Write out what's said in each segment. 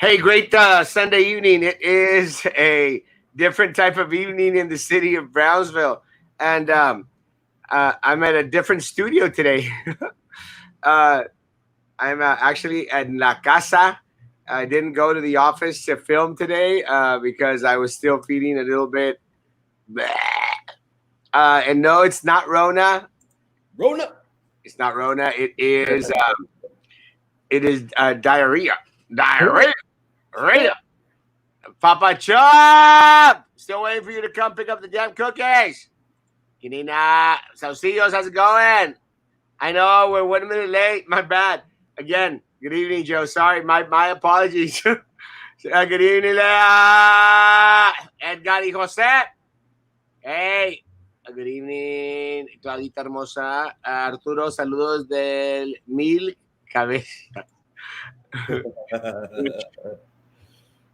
Hey, great Sunday evening. It is a different type of evening in the city of Brownsville. And I'm at a different studio today. uh, I'm actually at La Casa. I didn't go to the office to film today because I was still feeling a little bit. Bleh. And no, it's not Rona. Rona. It's not Rona. It is diarrhea. Diarrhea. Diarrhea. Papa Chop! Still waiting for you to come pick up the damn cookies. Kinina, Saucillos, how's it going? I know we're 1 minute late. My bad. Again, good evening, Joe. Sorry, my apologies. Good evening, Edgar y Jose. Hey, good evening, Claudita Hermosa. Arturo, saludos del Mil Cabeza.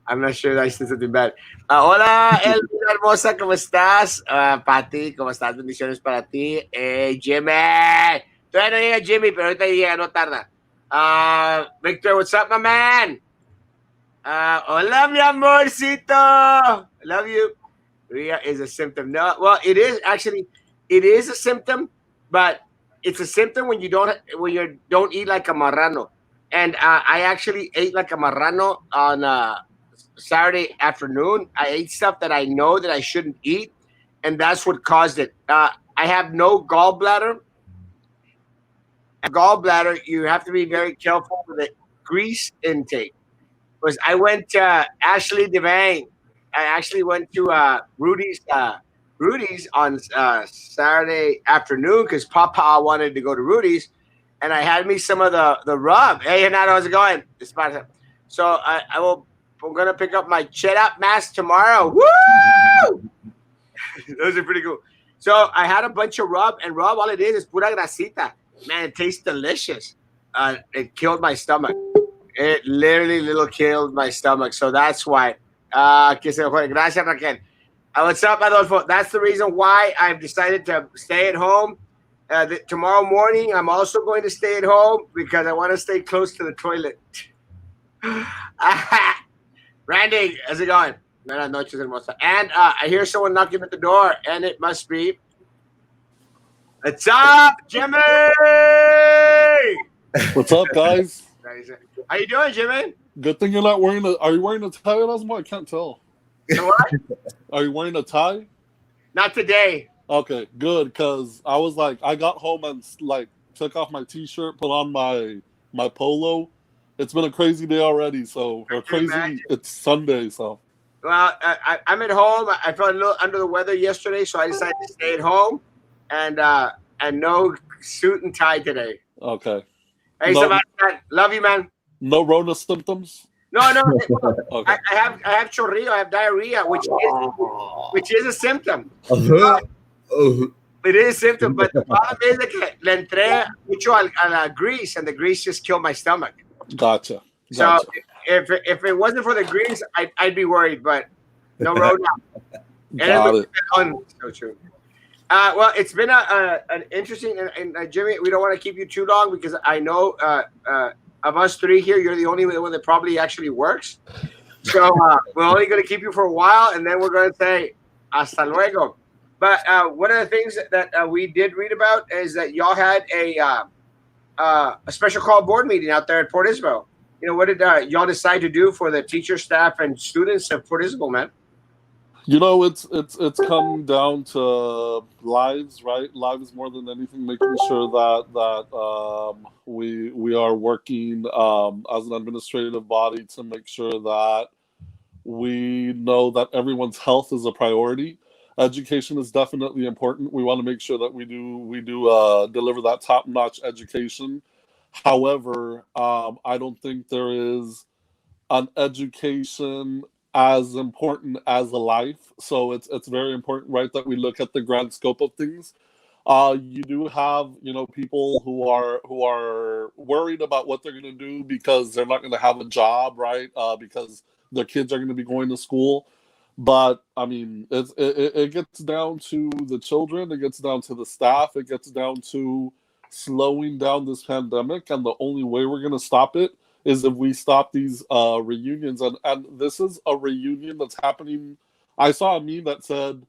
I'm not sure I said something bad. Hola, Elvira Hermosa, ¿cómo estás? Pati, ¿cómo estás? Bendiciones para ti. Jimmy. Todavía no llega Jimmy, pero ahorita llega, no tarda. Victor, what's up, my man? Hola, mi amorcito. Love you. Diarrhea is a symptom. No, well, it is a symptom, but it's a symptom when you don't eat like a marrano. And I actually ate like a marrano on Saturday afternoon. I ate stuff that I know that I shouldn't eat, and that's what caused it. I have no gallbladder. Gallbladder, you have to be very careful with the grease intake. Because I went to Ashley Devane. I actually went to Rudy's on Saturday afternoon because Papa wanted to go to Rudy's, and I had me some of the rub. Hey, Renato, how's it going? So I'm gonna pick up my cheddar mask tomorrow. Woo! Those are pretty cool. So I had a bunch of rub, and rub, all it is pura grasita. Man, it tastes delicious. It killed my stomach. It literally killed my stomach. So that's why. Que se fue. Gracias, Raquel. What's up, Adolfo? That's the reason why I've decided to stay at home. Tomorrow morning, I'm also going to stay at home because I want to stay close to the toilet. Randy, how's it going? Buenas noches, hermosa. And I hear someone knocking at the door, and it must be. What's up, Jimmy? What's up, guys? How you doing, Jimmy? Good thing you're not wearing a. Are you wearing a tie, Erasmo? I can't tell. What? Are you wearing a tie? Not today. Okay, good. Cause I was like, I got home and took off my t-shirt, put on my polo. It's been a crazy day already. It's Sunday, so. Well, I'm at home. I felt a little under the weather yesterday, so I decided to stay at home, and no suit and tie today. Okay. Hey, Sebastian, love you, man. No Rona symptoms? No. Okay. I have chorrillo. I have diarrhea, which is a symptom. It is a symptom, but the problem is that le entré mucho a la grease, and the grease just killed my stomach. Gotcha. So if it wasn't for the grease, I'd be worried, but no road now. Got it. So true. Well, it's been an interesting, and Jimmy, we don't want to keep you too long because I know of us three here, you're the only one that probably actually works. So we're only going to keep you for a while, and then we're going to say hasta luego. But one of the things that we did read about is that y'all had a special call board meeting out there at Port Isabel. You know, what did y'all decide to do for the teacher, staff, and students of Port Isabel, man? You know, it's come down to lives, right? Lives more than anything, making sure that we are working as an administrative body to make sure that we know that everyone's health is a priority. Education is definitely important. We want to make sure that we do deliver that top-notch education. However, I don't think there is an education as important as a life. So it's very important, right, that we look at the grand scope of things. You do have, people who are worried about what they're going to do because they're not going to have a job, right? Because their kids are going to be going to school. But I mean, it gets down to the children, it gets down to the staff, it gets down to slowing down this pandemic, and the only way we're going to stop it is if we stop these reunions. And this is a reunion that's happening. I saw a meme that said,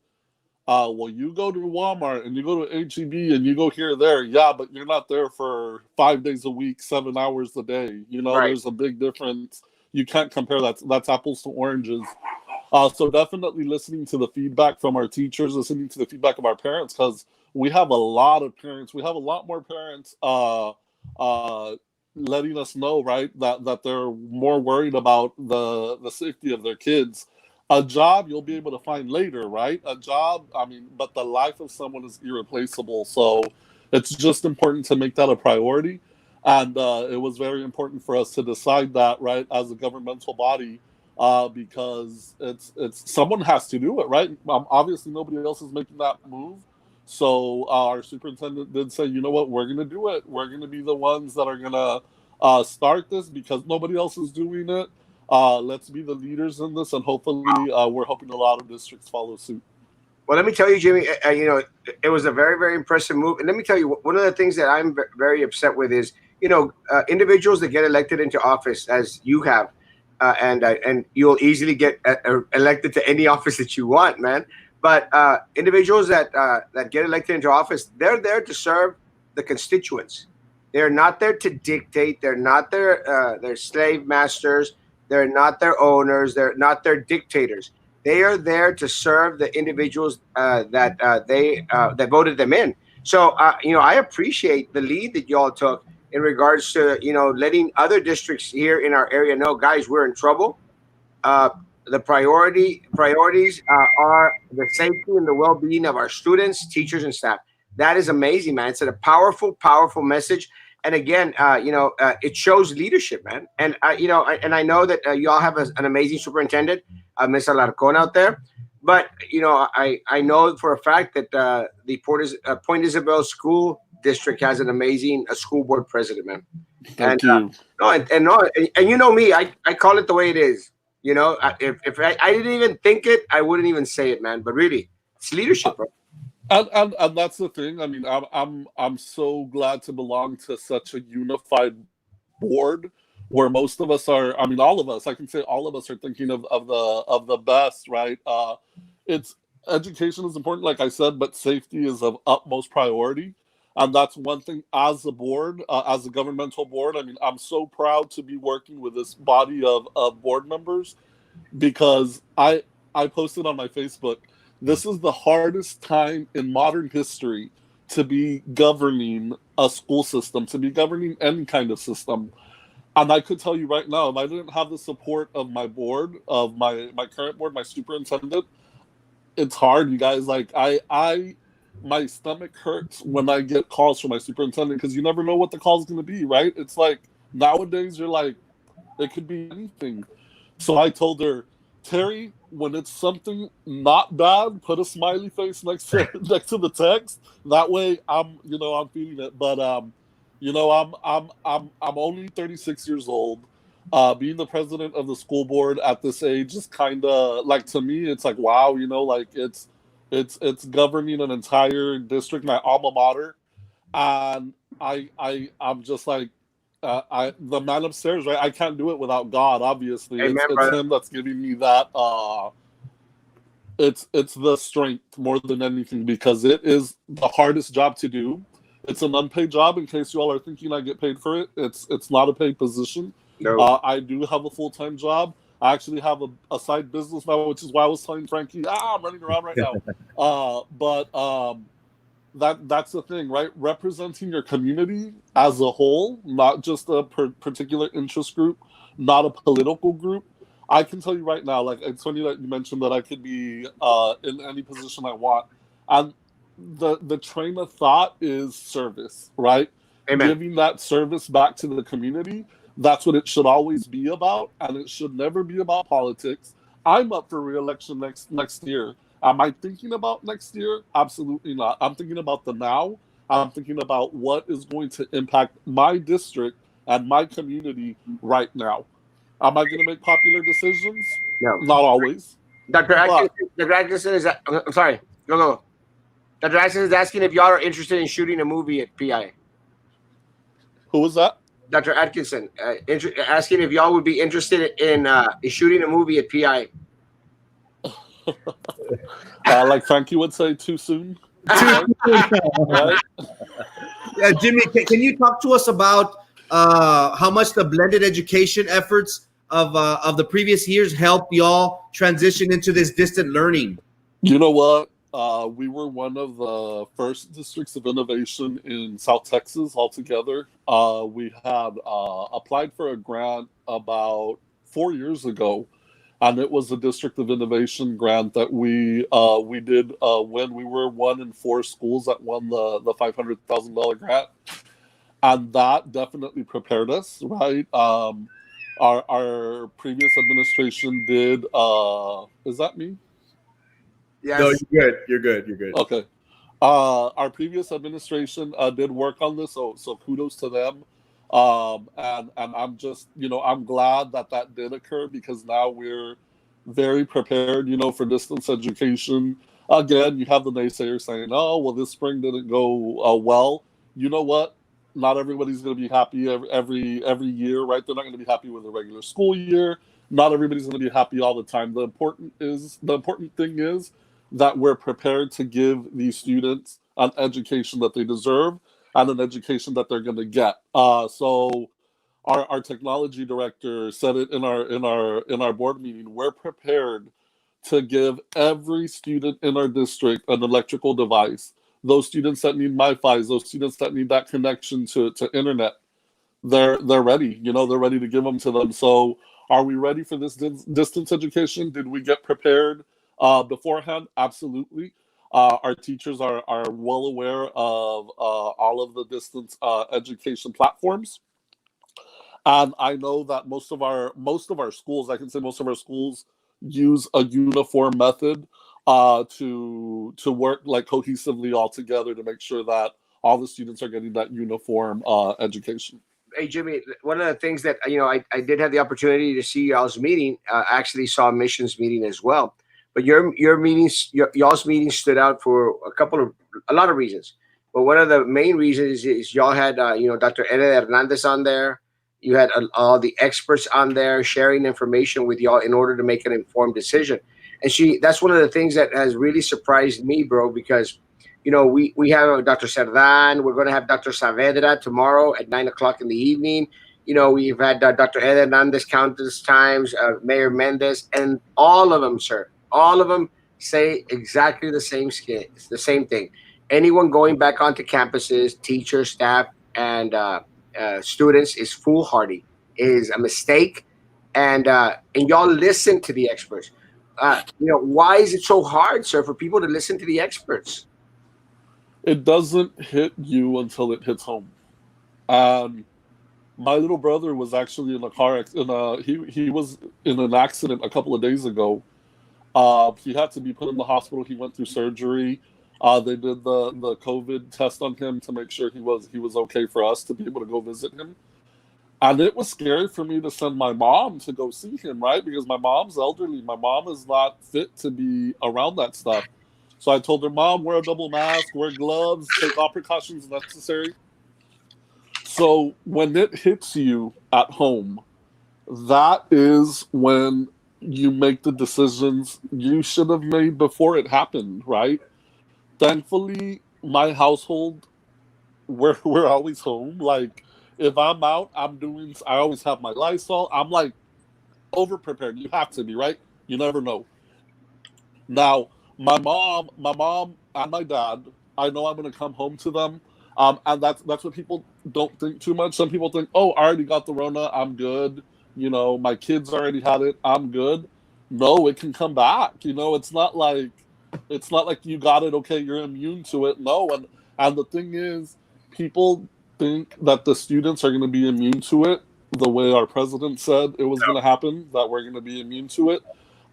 well, you go to Walmart and you go to HEB and you go here or there. Yeah, but you're not there for 5 days a week, 7 hours a day. You know, Right. there's a big difference. You can't compare that. That's apples to oranges. So definitely listening to the feedback from our teachers, listening to the feedback of our parents, because we have a lot of parents. We have a lot more parents letting us know, right, that they're more worried about the safety of their kids. A job you'll be able to find later, right? A job, I mean, but the life of someone is irreplaceable. So it's just important to make that a priority. And it was very important for us to decide that, right, as a governmental body, because it's someone has to do it, right? Obviously, nobody else is making that move. So our superintendent did say, you know what, we're going to do it. We're going to be the ones that are going to start this because nobody else is doing it. Let's be the leaders in this, and hopefully we're hoping a lot of districts follow suit. Well, let me tell you, Jimmy, you know, it was a very, very impressive move. And let me tell you, one of the things that I'm very upset with is, you know, individuals that get elected into office, as you have, and you'll easily get elected to any office that you want, man. But individuals that get elected into office, they're there to serve the constituents. They're not there to dictate. They're not their slave masters. They're not their owners. They're not their dictators. They are there to serve the individuals that voted them in. So, you know, I appreciate the lead that y'all took in regards to, you know, letting other districts here in our area know, guys, we're in trouble. The priorities are the safety and the well-being of our students, teachers, and staff. That is amazing, man. It's a powerful, powerful message. And again, you know, it shows leadership, man. And you know, and I know that you all have an amazing superintendent, Ms. Alarcon, out there. But you know, I know for a fact that the Point Isabel School District has an amazing school board president, man. Thank you. And you know me, I call it the way it is. You know, if I didn't even think it, I wouldn't even say it, man. But really, it's leadership, bro. And that's the thing. I mean, I'm so glad to belong to such a unified board where most of us are. I mean, all of us. I can say all of us are thinking of the best, right? It's education is important, like I said, but safety is of utmost priority, and that's one thing as a board, as a governmental board. I mean, I'm so proud to be working with this body of board members because I posted on my Facebook. This is the hardest time in modern history to be governing a school system, to be governing any kind of system. And I could tell you right now, if I didn't have the support of my board, of my current board, my superintendent, it's hard, you guys. Like my stomach hurts when I get calls from my superintendent because you never know what the call is going to be, right? It's like nowadays you're like, it could be anything. So I told her, Terry, when it's something not bad, put a smiley face next to the text. That way, I'm feeling it. But you know, I'm only 36 years old. Being the president of the school board at this age is kind of like, to me, it's like, wow, you know, like it's governing an entire district, my alma mater, and I'm just like. The man upstairs, right? I can't do it without God. Obviously, Amen, it's Him that's giving me that. It's the strength more than anything because it is the hardest job to do. It's an unpaid job. In case you all are thinking I get paid for it, it's not a paid position. No. I do have a full-time job. I actually have a side business now, which is why I was telling Frankie, I'm running around right now. But that's the thing, right? Representing your community as a whole, not just a particular interest group, not a political group. I can tell you right now, like it's funny that you mentioned that I could be in any position I want, and the train of thought is service, right? Amen. Giving that service back to the community. That's what it should always be about, and it should never be about politics. I'm up for re-election next year. Am I thinking about next year? Absolutely not. I'm thinking about the now. I'm thinking about what is going to impact my district and my community right now. Am I going to make popular decisions? No. Not always. Dr. Atkinson is. I'm sorry. Go. Dr. Atkinson is asking if y'all are interested in shooting a movie at PI. Who was that? Dr. Atkinson, asking if y'all would be interested in shooting a movie at PI. Like Frankie would say, too soon. Right? Right? Jimmy, can you talk to us about how much the blended education efforts of the previous years helped y'all transition into this distant learning? You know what? We were one of the first districts of innovation in South Texas altogether. We had applied for a grant about 4 years ago, and it was a District of Innovation grant that we did when we were one in 4 schools that won the $500,000 grant, and that definitely prepared us, right? Our previous administration did. Is that me? Yes. No, you're good. You're good. You're good. Okay. Our previous administration did work on this, so kudos to them. And I'm just, I'm glad that did occur, because now we're very prepared, for distance education. Again, you have the naysayers saying, "Oh, well, this spring didn't go well." You know what? Not everybody's going to be happy every year, right? They're not going to be happy with a regular school year. Not everybody's going to be happy all the time. The important thing is that we're prepared to give these students an education that they deserve and an education that they're going to get. So our technology director said it in our board meeting. We're prepared to give every student in our district an electrical device. Those students that need MiFi, those students that need that connection to internet, they're ready. They're ready to give them to them. So are we ready for this distance education? Did we get prepared beforehand? Absolutely. Our teachers are well aware of all of the distance education platforms, and I know that most of our schools, I can say most of our schools, use a uniform method to work like cohesively all together to make sure that all the students are getting that uniform education. Hey, Jimmy, one of the things that I did have the opportunity to see y'all's meeting. I actually saw a missions meeting as well. But your meetings, y'all's meeting stood out for a lot of reasons. But one of the main reasons is y'all had Dr. Eva Hernandez on there. You had all the experts on there sharing information with y'all in order to make an informed decision. And that's one of the things that has really surprised me, bro, because we have Dr. Cerdan. We're going to have Dr. Saavedra tomorrow at 9:00 in the evening. We've had Dr. Eva Hernandez countless times, Mayor Mendez, and all of them, sir. All of them say exactly the same thing. Anyone going back onto campuses, teachers, staff, and students is foolhardy, is a mistake, and y'all listen to the experts. Why is it so hard, sir, for people to listen to the experts? It doesn't hit you until it hits home. My little brother was actually in a car accident. He was in an accident a couple of days ago. He had to be put in the hospital. He went through surgery. They did the COVID test on him to make sure he was okay for us to be able to go visit him. And it was scary for me to send my mom to go see him, right? Because my mom's elderly. My mom is not fit to be around that stuff. So I told her, "Mom, wear a double mask, wear gloves, take all precautions necessary." So when it hits you at home, that is when you make the decisions you should have made before it happened, right? Thankfully, my household, we're always home. Like, if I'm out, I always have my Lysol. I'm like over prepared. You have to be, right? You never know. Now, my mom and my dad, I know I'm gonna come home to them. And that's what people don't think too much. Some people think, "Oh, I already got the Rona, I'm good. My kids already had it, I'm good." No, it can come back. It's not like you got it, okay, you're immune to it. No, and the thing is, people think that the students are going to be immune to it the way our president said it was going to happen, that we're going to be immune to it,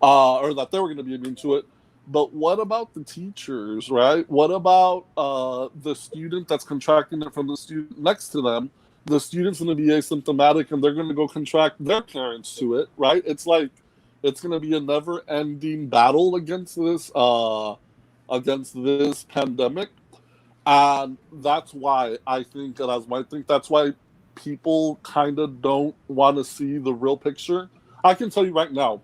or that they were going to be immune to it. But what about the teachers, right? What about the student that's contracting it from the student next to them? The student's going to be asymptomatic, and they're going to go contract their parents to it, right? It's like it's going to be a never-ending battle against this pandemic, and that's why I think, and I think that's why people kind of don't want to see the real picture. I can tell you right now,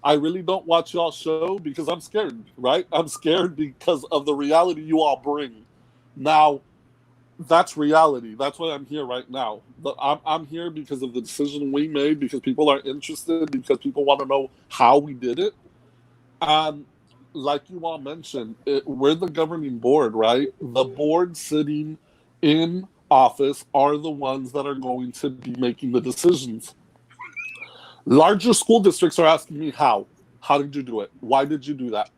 I really don't watch y'all's show because I'm scared, right? I'm scared because of the reality you all bring. Now, that's reality. That's why I'm here right now. But I'm here because of the decision we made, because people are interested, because people want to know how we did it. And like you all mentioned, we're the governing board, right? The board sitting in office are the ones that are going to be making the decisions. Larger school districts are asking me how. How did you do it? Why did you do that?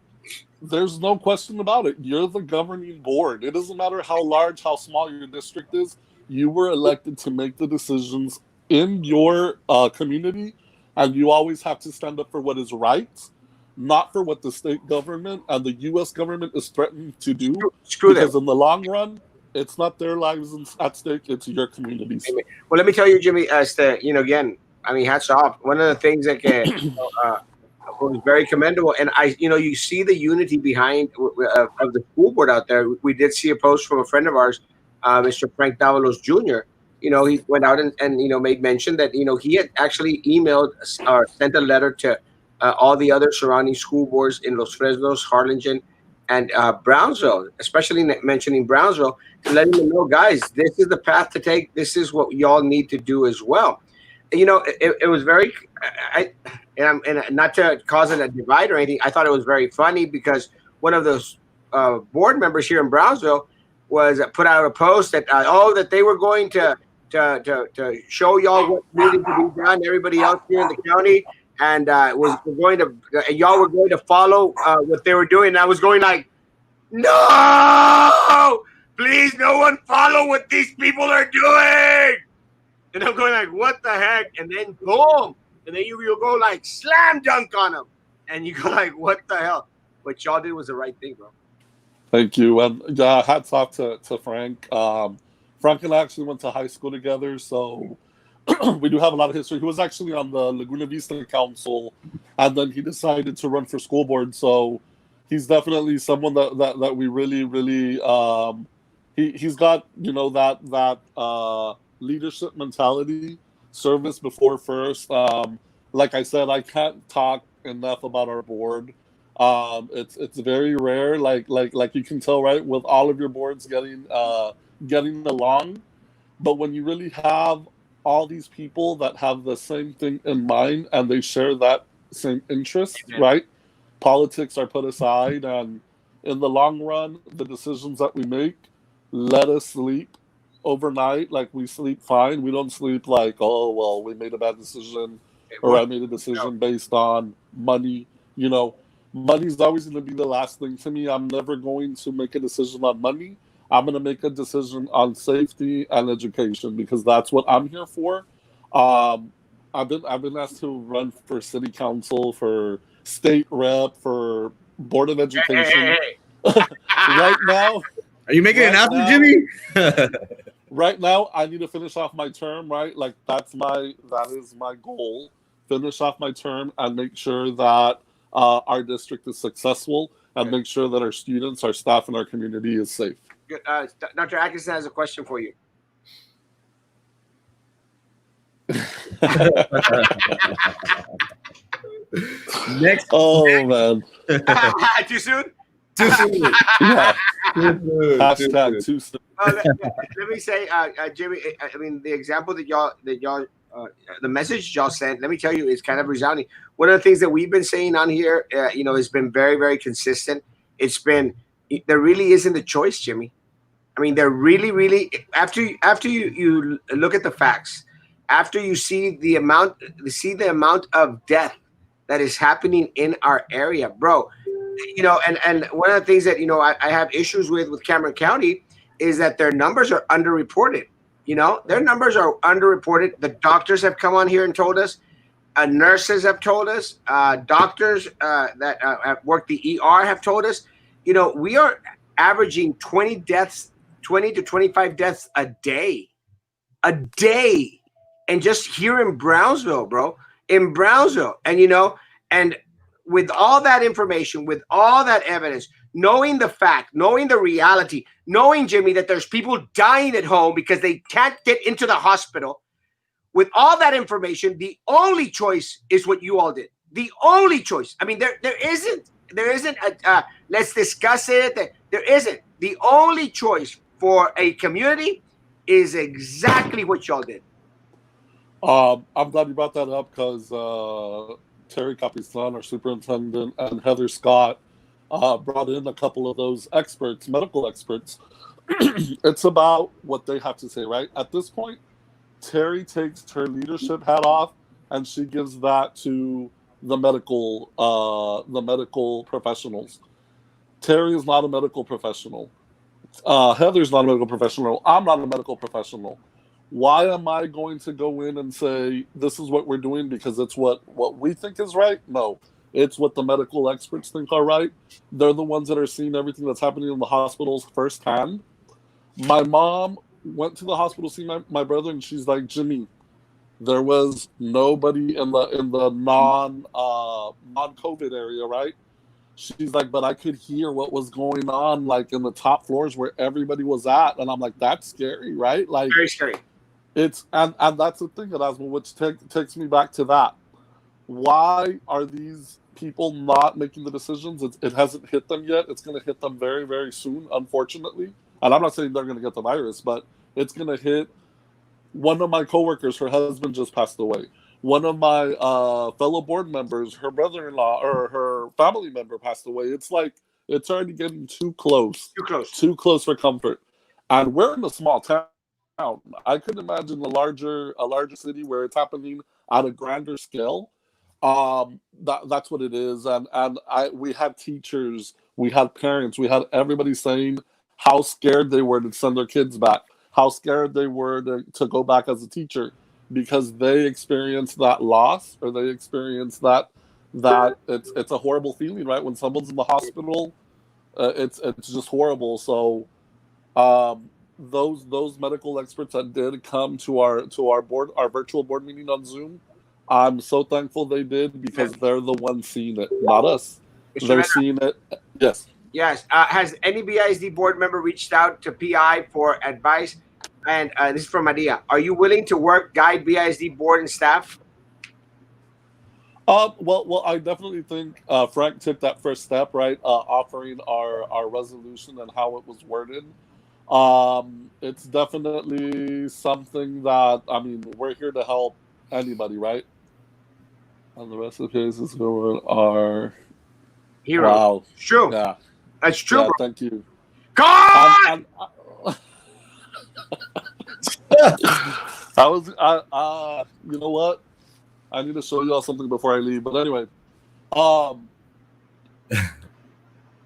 There's no question about it. You're the governing board. It doesn't matter how large, how small your district is. You were elected to make the decisions in your community, and you always have to stand up for what is right, not for what the state government and the U.S. government is threatening to do. Screw them. Because in the long run, it's not their lives at stake, it's your communities. Well, let me tell you, Jimmy, again, I mean, hats off. One of the things that was very commendable, and you see the unity behind of the school board out there. We did see a post from a friend of ours, Mr. Frank Davalos Jr. He went out and made mention that he had actually emailed or sent a letter to all the other surrounding school boards in Los Fresnos, Harlingen, and Brownsville, especially mentioning Brownsville, to letting them know, guys, this is the path to take. This is what y'all need to do as well. It was very, and not to cause it a divide or anything, I thought it was very funny because one of those board members here in Brownsville was put out a post that that they were going to show y'all what needed to be done, everybody else here in the county, and y'all were going to follow what they were doing. And I was going like, no, please, no one follow what these people are doing. And I'm going like, what the heck? And then boom. And then you'll go like slam dunk on them. And you go like, what the hell? What y'all did was the right thing, bro. Thank you. And hats off to Frank. Frank and I actually went to high school together, so we do have a lot of history. He was actually on the Laguna Vista Council, and then he decided to run for school board. So he's definitely someone that we really, really he's got that leadership mentality, service before first. Like I said, I can't talk enough about our board. It's very rare, like you can tell, right, with all of your boards getting along. But when you really have all these people that have the same thing in mind and they share that same interest, right? Politics are put aside, and in the long run, the decisions that we make let us sleep overnight. Like, we sleep fine. We don't sleep like, oh, well, we made a bad decision, or I made a decision based on money. Money's always going to be the last thing to me. I'm never going to make a decision on money. I'm going to make a decision on safety and education, because that's what I'm here for. I've been asked to run for city council, for state rep, for board of education. Right now. Are you making an announcement, Jimmy? Right now, I need to finish off my term, right? Like, that is my goal. Finish off my term and make sure that our district is successful, and make sure that our students, our staff, and our community is safe. Good. Dr. Atkinson has a question for you. Next. Oh, man. Too soon? Too soon. Yeah. Hashtag too soon. Let me say, Jimmy, I mean, the example that y'all, the message y'all sent, let me tell you, is kind of resounding. One of the things that we've been saying on here, has been very, very consistent. There really isn't a choice, Jimmy. I mean, there really, really, after you look at the facts, after you see the amount of death that is happening in our area, bro, and one of the things that, I have issues with Cameron County is that their numbers are underreported. Their numbers are underreported. The doctors have come on here and told us, nurses have told us, doctors that work the ER have told us, we are averaging 20 to 25 deaths a day. And just here in Brownsville, bro, and with all that information, with all that evidence, knowing the fact, knowing the reality, knowing, Jimmy, that there's people dying at home because they can't get into the hospital. With all that information, the only choice is what you all did. The only choice. I mean, there isn't a let's discuss it. There isn't. The only choice for a community is exactly what y'all did. I'm glad you brought that up because Terry Capitan, our superintendent, and Heather Scott brought in a couple of those experts, medical experts. It's about what they have to say, right? At this point, Terry takes her leadership hat off, and she gives that to the medical professionals. Terry is not a medical professional. Heather's not a medical professional. I'm not a medical professional. Why am I going to go in and say this is what we're doing because it's what we think is right? No, it's what the medical experts think are right. They're the ones that are seeing everything that's happening in the hospitals firsthand. My mom went to the hospital to see my brother, and she's like, Jimmy, there was nobody in the non-COVID area, right? She's like, but I could hear what was going on, like in the top floors where everybody was at, and I'm like, that's scary, right? Like, very scary. It's and that's the thing, Erasmo, which takes me back to that. Why are these people not making the decisions? It hasn't hit them yet. It's going to hit them very, very soon, unfortunately. And I'm not saying they're going to get the virus, but it's going to hit one of my coworkers. Her husband just passed away. One of my fellow board members, her brother-in-law or her family member passed away. It's like it's already getting too close for comfort. And we're in a small town. I couldn't imagine a larger city where it's happening at a grander scale. That's what it is. And we had teachers, we had parents, we had everybody saying how scared they were to send their kids back, how scared they were to go back as a teacher because they experienced that loss, or they experienced that it's a horrible feeling, right? When someone's in the hospital, it's just horrible. So those medical experts that did come to our virtual board meeting on Zoom, I'm so thankful they did because they're the ones seeing it, not us. They're seeing it. Yes. Has any BISD board member reached out to PI for advice? And this is from Maria. Are you willing to guide BISD board and staff? Well, I definitely think Frank took that first step, right? Offering our resolution and how it was worded. It's definitely something that, I mean, we're here to help anybody, right? And the rest of the cases are heroes. Wow. It's true. Yeah. That's true. Yeah, thank you. God! You know what? I need to show you all something before I leave. But anyway,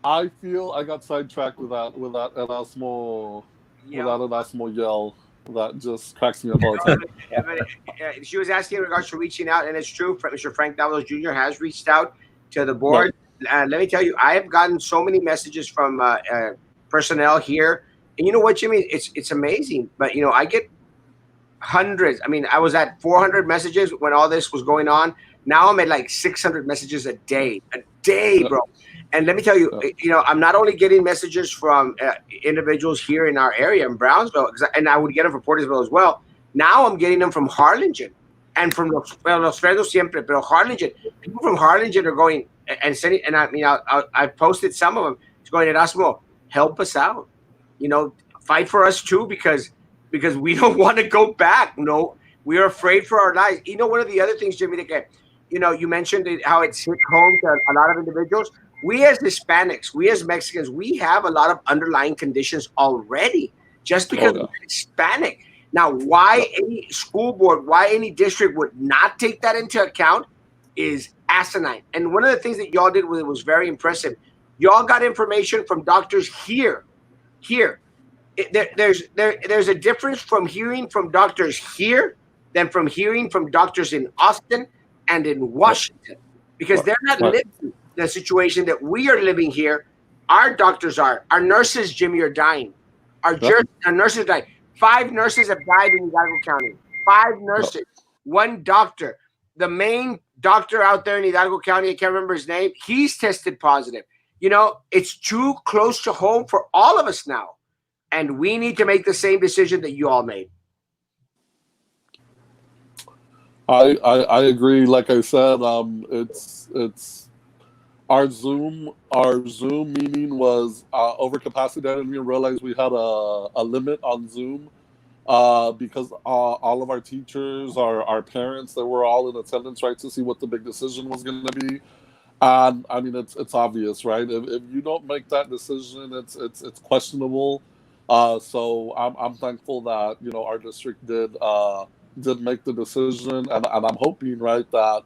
I feel I got sidetracked with that Erasmo, Erasmo yell that just cracks me up all the time. She was asking in regards to reaching out, and it's true. Mr. Frank Davalos Jr. has reached out to the board. And let me tell you, I have gotten so many messages from personnel here. And you know what, Jimmy? It's amazing. But, you know, I get hundreds. I mean, I was at 400 messages when all this was going on. Now I'm at like 600 messages a day, bro. And let me tell you, you know, I'm not only getting messages from individuals here in our area in Brownsville, and I would get them from Portisville as well. Now I'm getting them from Harlingen and from Los Fredos siempre, pero Harlingen. People from Harlingen are going and sending, and I mean, I posted some of them. It's going, Erasmo, help us out. You know, fight for us too, because we don't want to go back. You know, we are afraid for our lives. You know, one of the other things, Jimmy, that you know, you mentioned how it's hit home to a lot of individuals. We as Hispanics, we as Mexicans, we have a lot of underlying conditions already just because we're Hispanic. Now, why any school board, why any district would not take that into account is asinine. And one of the things that y'all did was very impressive. Y'all got information from doctors here. There's a difference from hearing from doctors here than from hearing from doctors in Austin and in Washington, because they're not living the situation that we are living here. Our doctors are. Our nurses, Jimmy, are dying. Our nurses are dying. 5 nurses have died in Hidalgo County. 5 nurses. 1 doctor. The main doctor out there in Hidalgo County, I can't remember his name, he's tested positive. it's too close to home for all of us now. And we need to make the same decision that you all made. I agree. Like I said, it's our Zoom meeting was over capacity. I didn't even realize we had a limit on Zoom because all of our teachers, our parents, they were all in attendance, right, to see what the big decision was going to be. And I mean, it's obvious, right? If you don't make that decision, it's questionable. So I'm thankful that our district did make the decision, and I'm hoping, right, that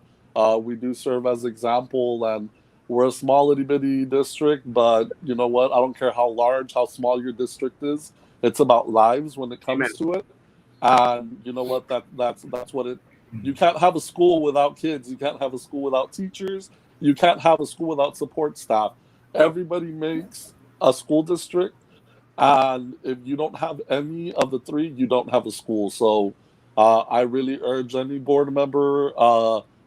we do serve as example. And we're a small itty bitty district, but you know what? I don't care how large, how small your district is. It's about lives when it comes to it. And you know what? That's what it. You can't have a school without kids. You can't have a school without teachers. You can't have a school without support staff. Everybody makes a school district, and if you don't have any of the three, you don't have a school. So I really urge any board member,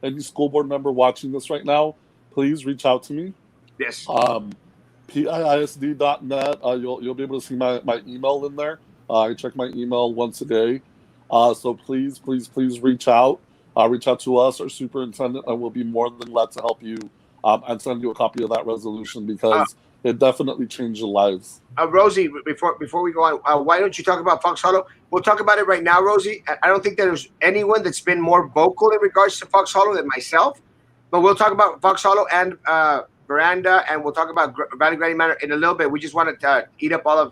any school board member watching this right now, please reach out to me. Yes. PIISD.net. You'll be able to see my email in there. I check my email once a day. So please reach out. Reach out to us, our superintendent, and we'll be more than glad to help you and send you a copy of that resolution because it definitely changed your lives. Rosie, before we go on, why don't you talk about Fox Hollow? We'll talk about it right now, Rosie. I don't think there's anyone that's been more vocal in regards to Fox Hollow than myself, but we'll talk about Fox Hollow and Veranda, and we'll talk about Valley Grande Manor in a little bit. We just wanted to eat up all of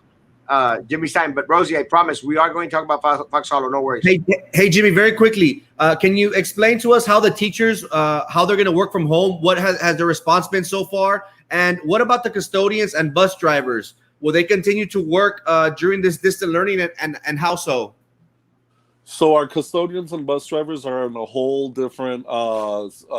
Jimmy's time. But Rosie, I promise we are going to talk about Fox Hollow. No worries. Hey, Jimmy, very quickly, can you explain to us how the teachers, how they're going to work from home? What has their response been so far? And what about the custodians and bus drivers? Will they continue to work during this distant learning, and how so? So our custodians and bus drivers are in a whole different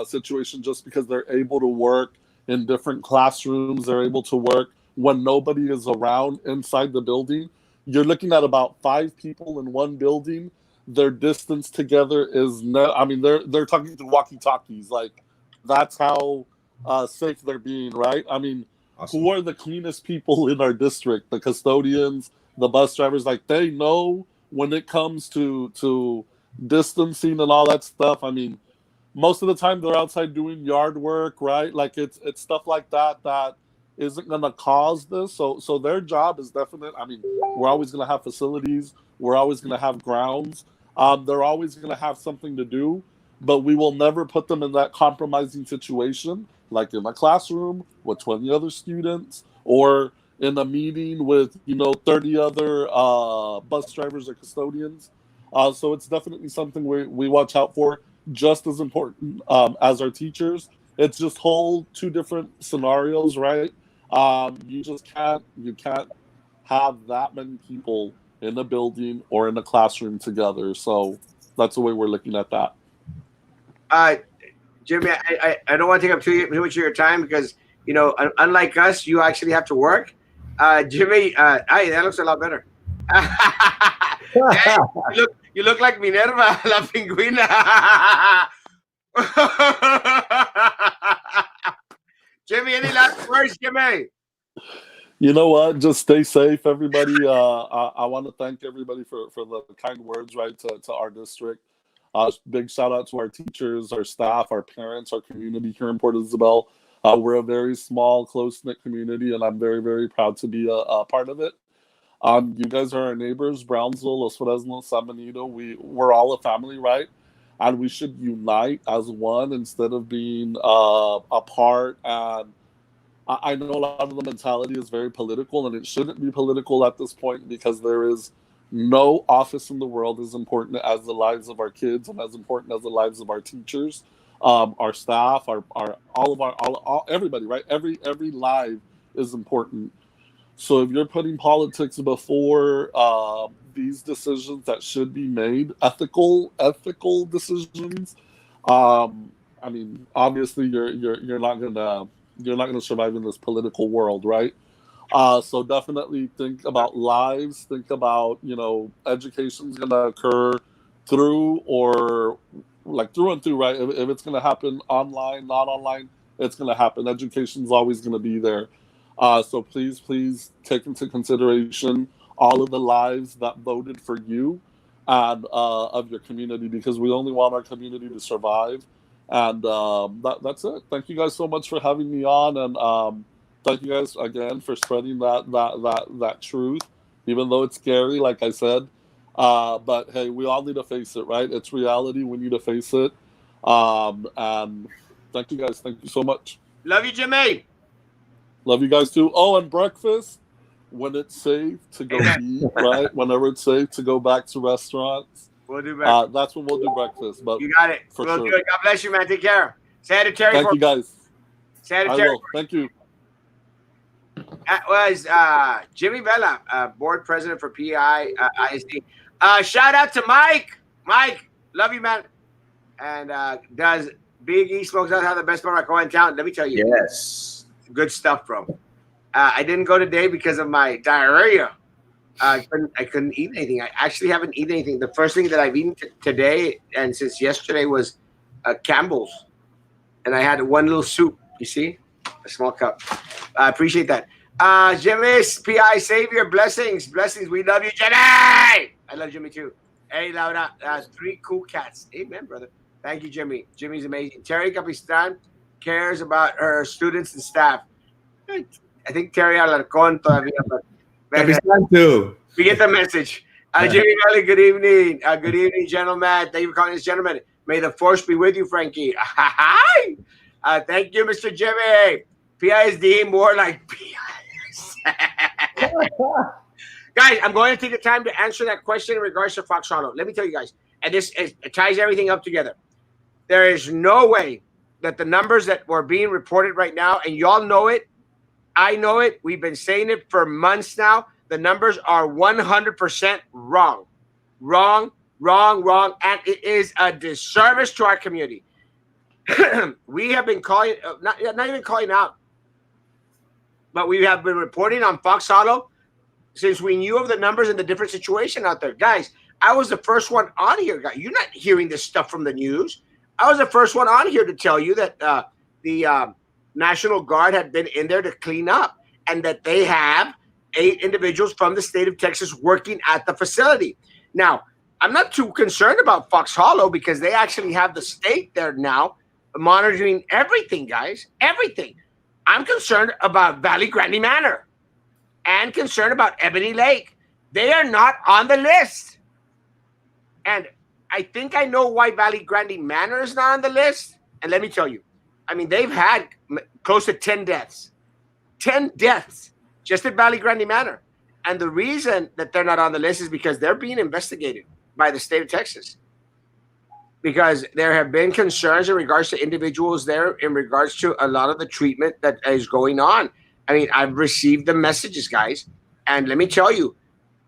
situation just because they're able to work in different classrooms. They're able to work when nobody is around inside the building. You're looking at about 5 people in one building. Their distance together is they're talking through walkie-talkies. Like, that's how safe they're being, right? I mean, awesome. Who are the cleanest people in our district? The custodians, the bus drivers. Like, they know when it comes to distancing and all that stuff. I mean, most of the time they're outside doing yard work, right? Like, it's stuff like that isn't going to cause this. So their job is definite. I mean, we're always going to have facilities. We're always going to have grounds. They're always going to have something to do, but we will never put them in that compromising situation, like in a classroom with 20 other students or in a meeting with, 30 other bus drivers or custodians. So it's definitely something we watch out for, just as important as our teachers. It's just whole 2 different scenarios, right? You can't have that many people in a building or in a classroom together. So that's the way we're looking at that. Jimmy, I don't want to take up too much of your time because, unlike us, you actually have to work. Jimmy, that looks a lot better. You look like Minerva, la pingüina. Jimmy, any last words, Jimmy? You know what? Just stay safe, everybody. I want to thank everybody for the kind words, right, to our district. Big shout out to our teachers, our staff, our parents, our community here in Port Isabel. We're a very small, close-knit community, and I'm very, very proud to be a part of it. You guys are our neighbors, Brownsville, Los Fresnos, San Benito. We're all a family, right? And we should unite as one instead of being apart. And I know a lot of the mentality is very political, and it shouldn't be political at this point because there is no office in the world as important as the lives of our kids and as important as the lives of our teachers, our staff, everybody, right? Every life is important. So if you're putting politics before these decisions that should be made, ethical decisions, I mean, obviously you're not gonna survive in this political world, right? So definitely think about lives. Think about, education's going to occur through and through, right? If it's going to happen online, not online, it's going to happen. Education's always going to be there. So please take into consideration all of the lives that voted for you and of your community, because we only want our community to survive. And that's it. Thank you guys so much for having me on, and thank you guys again for spreading that truth, even though it's scary, like I said. But hey, we all need to face it, right? It's reality. We need to face it. And thank you guys. Thank you so much. Love you, Jimmy. Love you guys too. Oh, and breakfast, when it's safe to go eat, right? Whenever it's safe to go back to restaurants, we'll do breakfast. That's when we'll do breakfast. But you got it. For we'll sure. do it. God bless you, man. Take care. Sanitary. Thank you, guys. Sanitary. I will. Thank you. That was Jimmy Vela, board president for PI ISD. Shout out to Mike. Mike, love you, man. And does Big E Smokes does have the best barbacoa in town? Let me tell you. Yes. Good stuff, bro. I didn't go today because of my diarrhea. I couldn't eat anything. I actually haven't eaten anything. The first thing that I've eaten today and since yesterday was Campbell's. And I had one little soup, you see? A small cup. I appreciate that. Jimmy's PI Savior, blessings. We love you, Jenny. I love Jimmy too. Hey, Laura, 3 cool cats. Amen, brother. Thank you, Jimmy. Jimmy's amazing. Terry Capistan cares about her students and staff. I think Terry Alarcon todavía, but Capistan too. we get the message. Jimmy Valley, good evening. Good evening, gentlemen. Thank you for calling us, gentlemen. May the force be with you, Frankie. Thank you, Mr. Jimmy. PISD, more like PIS. Guys, I'm going to take the time to answer that question in regards to Fox Hollow. Let me tell you guys, and it ties everything up together. There is no way that the numbers that were being reported right now, and y'all know it, I know it, we've been saying it for months now, the numbers are 100% wrong. Wrong, and it is a disservice to our community. We have been calling, not even calling out, but we have been reporting on Fox Hollow since we knew of the numbers and the different situation out there. Guys, I was the first one on here, guys. You're not hearing this stuff from the news. I was the first one on here to tell you that the National Guard had been in there to clean up and that they have 8 individuals from the state of Texas working at the facility. Now, I'm not too concerned about Fox Hollow because they actually have the state there now monitoring everything, guys, everything. I'm concerned about Valley Grande Manor and concerned about Ebony Lake. They are not on the list. And I think I know why Valley Grande Manor is not on the list. And let me tell you, I mean, they've had close to 10 deaths. 10 deaths just at Valley Grande Manor. And the reason that they're not on the list is because they're being investigated by the state of Texas. Because there have been concerns in regards to individuals there in regards to a lot of the treatment that is going on. I mean, I've received the messages, guys. And let me tell you,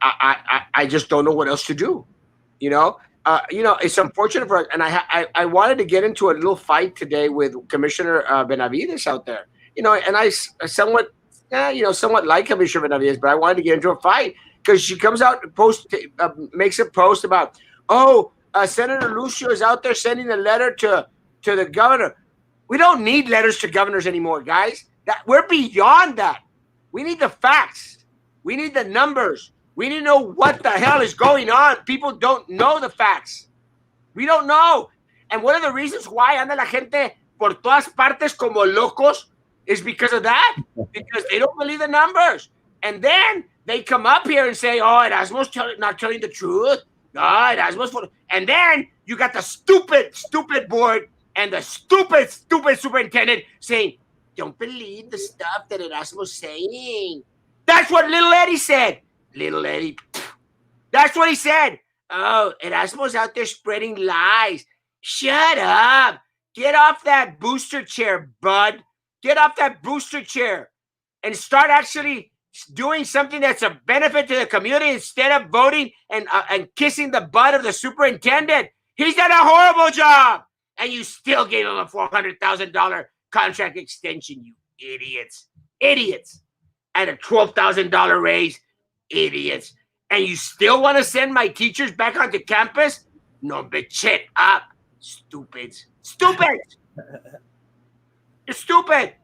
I just don't know what else to do. You know, it's unfortunate for us. And I wanted to get into a little fight today with Commissioner Benavides out there. You know, and I somewhat like Commissioner Benavides, but I wanted to get into a fight because she comes out and makes a post about, Senator Lucio is out there sending a letter to the governor. We don't need letters to governors anymore, guys. We're beyond that. We need the facts. We need the numbers. We need to know what the hell is going on. People don't know the facts. We don't know. And one of the reasons why anda la gente por todas partes como locos is because of that. Because they don't believe the numbers. And then they come up here and say, Erasmo's not telling the truth. No, Erasmo's for... And then you got the stupid board and the stupid superintendent saying, don't believe the stuff that Erasmo's saying. That's what little Eddie said. Little Eddie. That's what he said. Oh, Erasmo's out there spreading lies. Shut up. Get off that booster chair, bud. Get off that booster chair and start actually doing something that's a benefit to the community instead of voting and kissing the butt of the superintendent. He's done a horrible job. And you still gave him a $400,000 contract extension, you idiots. Idiots. And a $12,000 raise. Idiots. And you still want to send my teachers back onto campus? No, but shut up. Stupids. Stupid. You're stupid.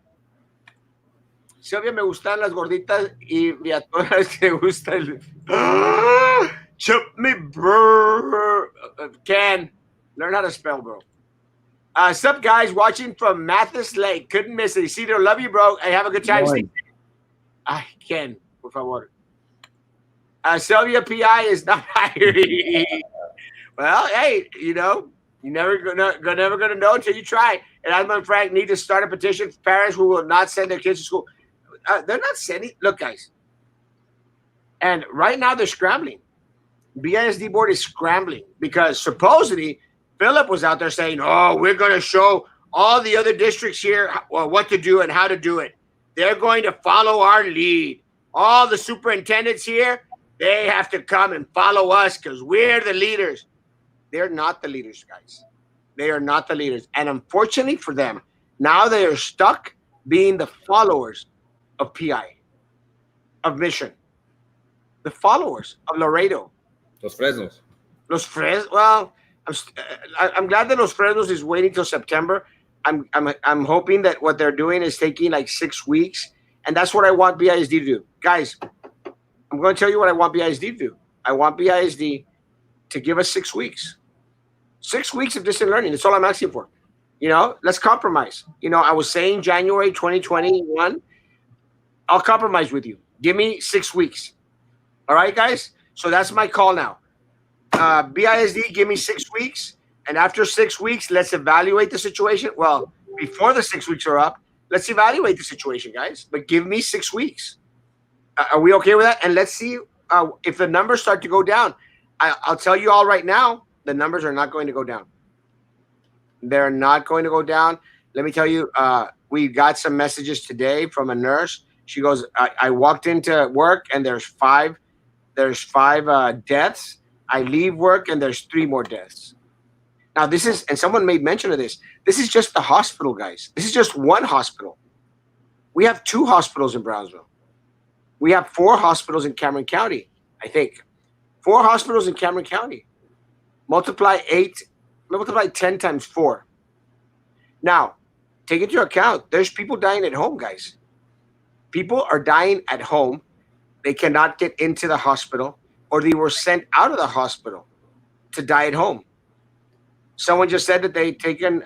Sylvia, me gustan las gorditas y a todas me gusta el... Chip me, brr. Ken, learn how to spell, bro. Sup, guys, watching from Mathis Lake. Couldn't miss it. Isidro, love you, bro. Hey, have a good time. Ay, Ken, por favor. Sylvia PI is not hiring. Well, hey, you know, you're never gonna know until you try. And Erasmo and Frank need to start a petition for parents who will not send their kids to school. They're not sending. Look, guys. And right now they're scrambling. BISD board is scrambling because supposedly Philip was out there saying, "Oh, we're going to show all the other districts here what to do and how to do it. They're going to follow our lead. All the superintendents here, they have to come and follow us because we're the leaders." They're not the leaders, guys. They are not the leaders. And unfortunately for them, now they are stuck being the followers of PI, of Mission, the followers of Laredo. Los Fresnos. Well, I'm glad that Los Fresnos is waiting till September. I'm hoping that what they're doing is taking like 6 weeks, and that's what I want BISD to do. Guys, I'm going to tell you what I want BISD to do. I want BISD to give us 6 weeks. 6 weeks of distant learning. That's all I'm asking for. You know, let's compromise. You know, I was saying January 2021. I'll compromise with you. Give me 6 weeks. All right, guys? So that's my call now. BISD, give me 6 weeks. And after 6 weeks, let's evaluate the situation. Well, before the 6 weeks are up, let's evaluate the situation, guys. But give me 6 weeks. Are we okay with that? And let's see if the numbers start to go down. I'll tell you all right now, the numbers are not going to go down. They're not going to go down. Let me tell you, we got some messages today from a nurse. She goes, I walked into work and there's five deaths. I leave work and there's 3 more deaths. Now this is, and someone made mention of this. This is just the hospital, guys. This is just one hospital. We have 2 hospitals in Brownsville. We have 4 hospitals in Cameron County, I think. 4 hospitals in Cameron County. Multiply 10 times 4. Now, take into account, there's people dying at home, guys. People are dying at home. They cannot get into the hospital, or they were sent out of the hospital to die at home. Someone just said that they'd taken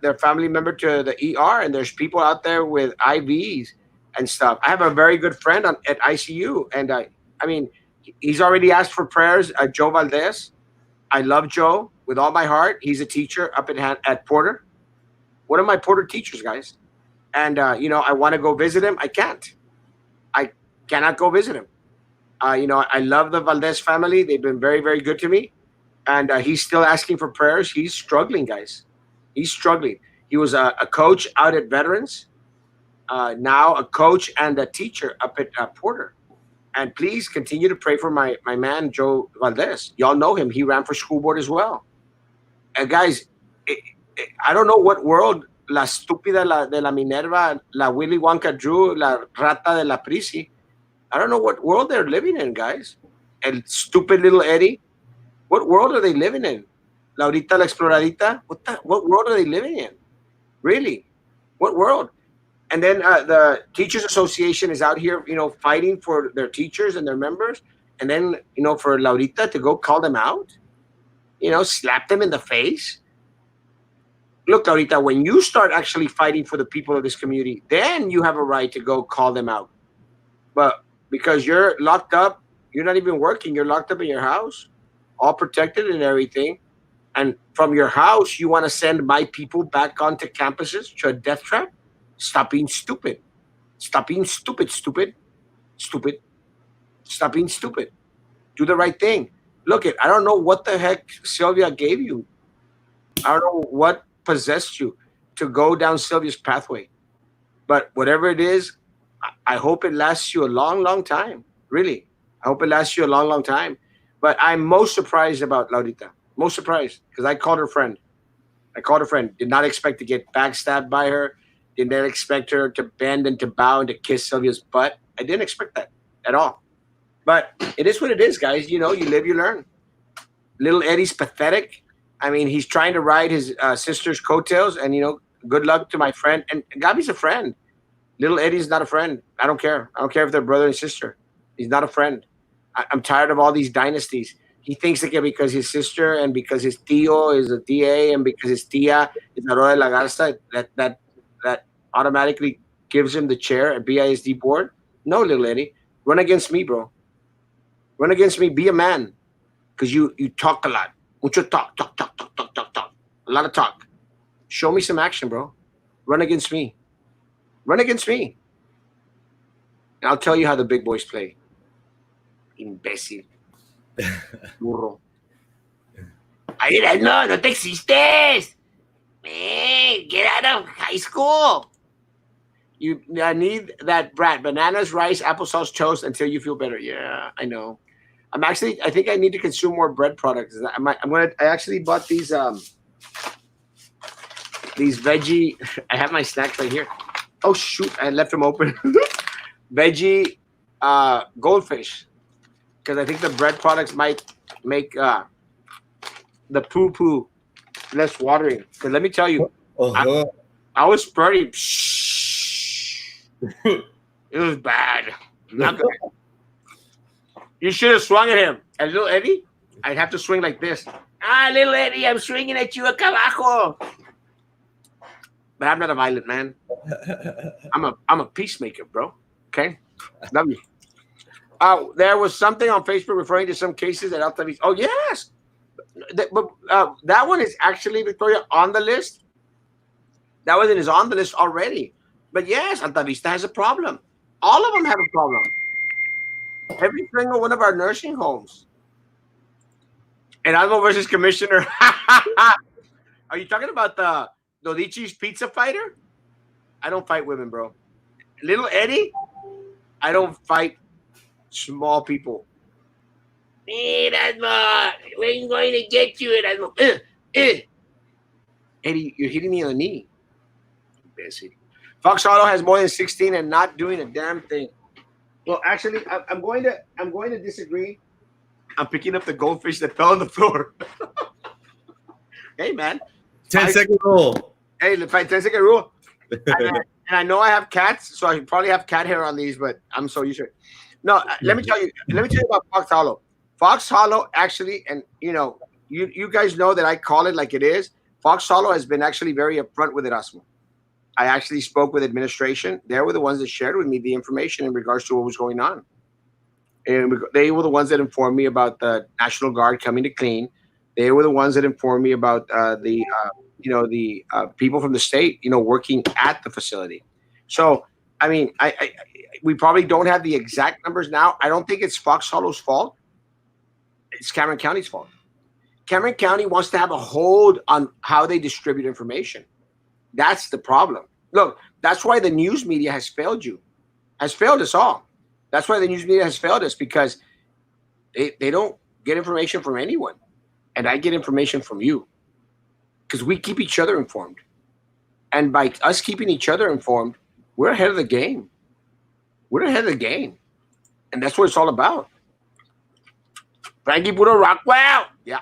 their family member to the ER, and there's people out there with IVs and stuff. I have a very good friend at ICU, and I mean, he's already asked for prayers. Joe Valdez. I love Joe with all my heart. He's a teacher up at Porter. One of my Porter teachers, guys. And, you know, I want to go visit him. I can't. I cannot go visit him. You know, I love the Valdez family. They've been very, very good to me. And he's still asking for prayers. He's struggling, guys. He's struggling. He was a coach out at Veterans. Now a coach and a teacher up at Porter. And please continue to pray for my man, Joe Valdez. Y'all know him. He ran for school board as well. And guys, I don't know what world la estúpida de la Minerva, la Willy Wonka Drew, la rata de la Prisi. I don't know what world they're living in, guys. El stupid little Eddie. What world are they living in? Laurita la Exploradita. What world are they living in? Really? What world? And then the Teachers Association is out here, you know, fighting for their teachers and their members. And then, you know, for Laurita to go call them out, you know, slap them in the face. Look, Laurita, when you start actually fighting for the people of this community, then you have a right to go call them out. But because you're locked up, you're not even working. You're locked up in your house, all protected and everything. And from your house, you want to send my people back onto campuses to a death trap? Stop being stupid. Stop being stupid. Stop being stupid. Do the right thing. Look, I don't know what the heck Sylvia gave you. I don't know what possessed you to go down Sylvia's pathway. But whatever it is, I hope it lasts you a long, long time. Really. I hope it lasts you a long, long time. But I'm most surprised about Laurita. Most surprised because I called her friend. Did not expect to get backstabbed by her. Did not expect her to bend and to bow and to kiss Sylvia's butt. I didn't expect that at all. But it is what it is, guys. You know, you live, you learn. Little Eddie's pathetic. I mean, he's trying to ride his sister's coattails. And, you know, good luck to my friend. And Gabi's a friend. Little Eddie's not a friend. I don't care. I don't care if they're brother and sister. He's not a friend. I'm tired of all these dynasties. He thinks that because his sister and because his tío is a DA and because his tía is Aurora de la Garza, that automatically gives him the chair at BISD board. No, little Eddie. Run against me, bro. Run against me. Be a man. Because you talk a lot. Mucho talk. A lot of talk. Show me some action, bro. Run against me. Run against me. And I'll tell you how the big boys play. Imbécil. Burro. Ay, no te existes. Man, get out of high school. You need that brat. Bananas, rice, applesauce, toast until you feel better. Yeah, I know. I think I need to consume more bread products. I actually bought these veggie. I have my snacks right here. Oh shoot! I left them open. Veggie goldfish, because I think the bread products might make the poo poo less watery. Because let me tell you, I was pretty. It was bad. Not good. You should have swung at him. And little Eddie, I'd have to swing like this. Little Eddie, I'm swinging at you acá abajo. But I'm not a violent man. I'm a peacemaker, bro. Okay? Love you. There was something on Facebook referring to some cases at Altavista. Oh, yes. But that one is actually, Victoria, on the list. That one is on the list already. But yes, Altavista has a problem. All of them have a problem. Every single one of our nursing homes. Erasmo versus Commissioner. Are you talking about the Dodici's pizza fighter? I don't fight women, bro. Little Eddie, I don't fight small people. Erasmo, we're going to get you, Erasmo. Eddie, you're hitting me on the knee. Basically. Fox Auto has more than 16 and not doing a damn thing. Well, actually, I'm going to disagree. I'm picking up the goldfish that fell on the floor. Hey, man. 10-second rule. Hey, 10-second rule. And I know I have cats, so I probably have cat hair on these, but I'm so used to it. No, let me tell you about Fox Hollow. Fox Hollow actually, and you guys know that I call it like it is. Fox Hollow has been actually very upfront with Erasmo. I actually spoke with administration. They were the ones that shared with me the information in regards to what was going on. And they were the ones that informed me about the National Guard coming to clean. They were the ones that informed me about the people from the state, working at the facility. So, I mean, we probably don't have the exact numbers now. I don't think it's Fox Hollow's fault. It's Cameron County's fault. Cameron County wants to have a hold on how they distribute information. That's the problem. Look, that's why the news media has failed you, has failed us all. That's why the news media has failed us, because they don't get information from anyone. And I get information from you because we keep each other informed. And by us keeping each other informed, we're ahead of the game. We're ahead of the game. And that's what it's all about. Frankie Puro Rockwell. Yeah.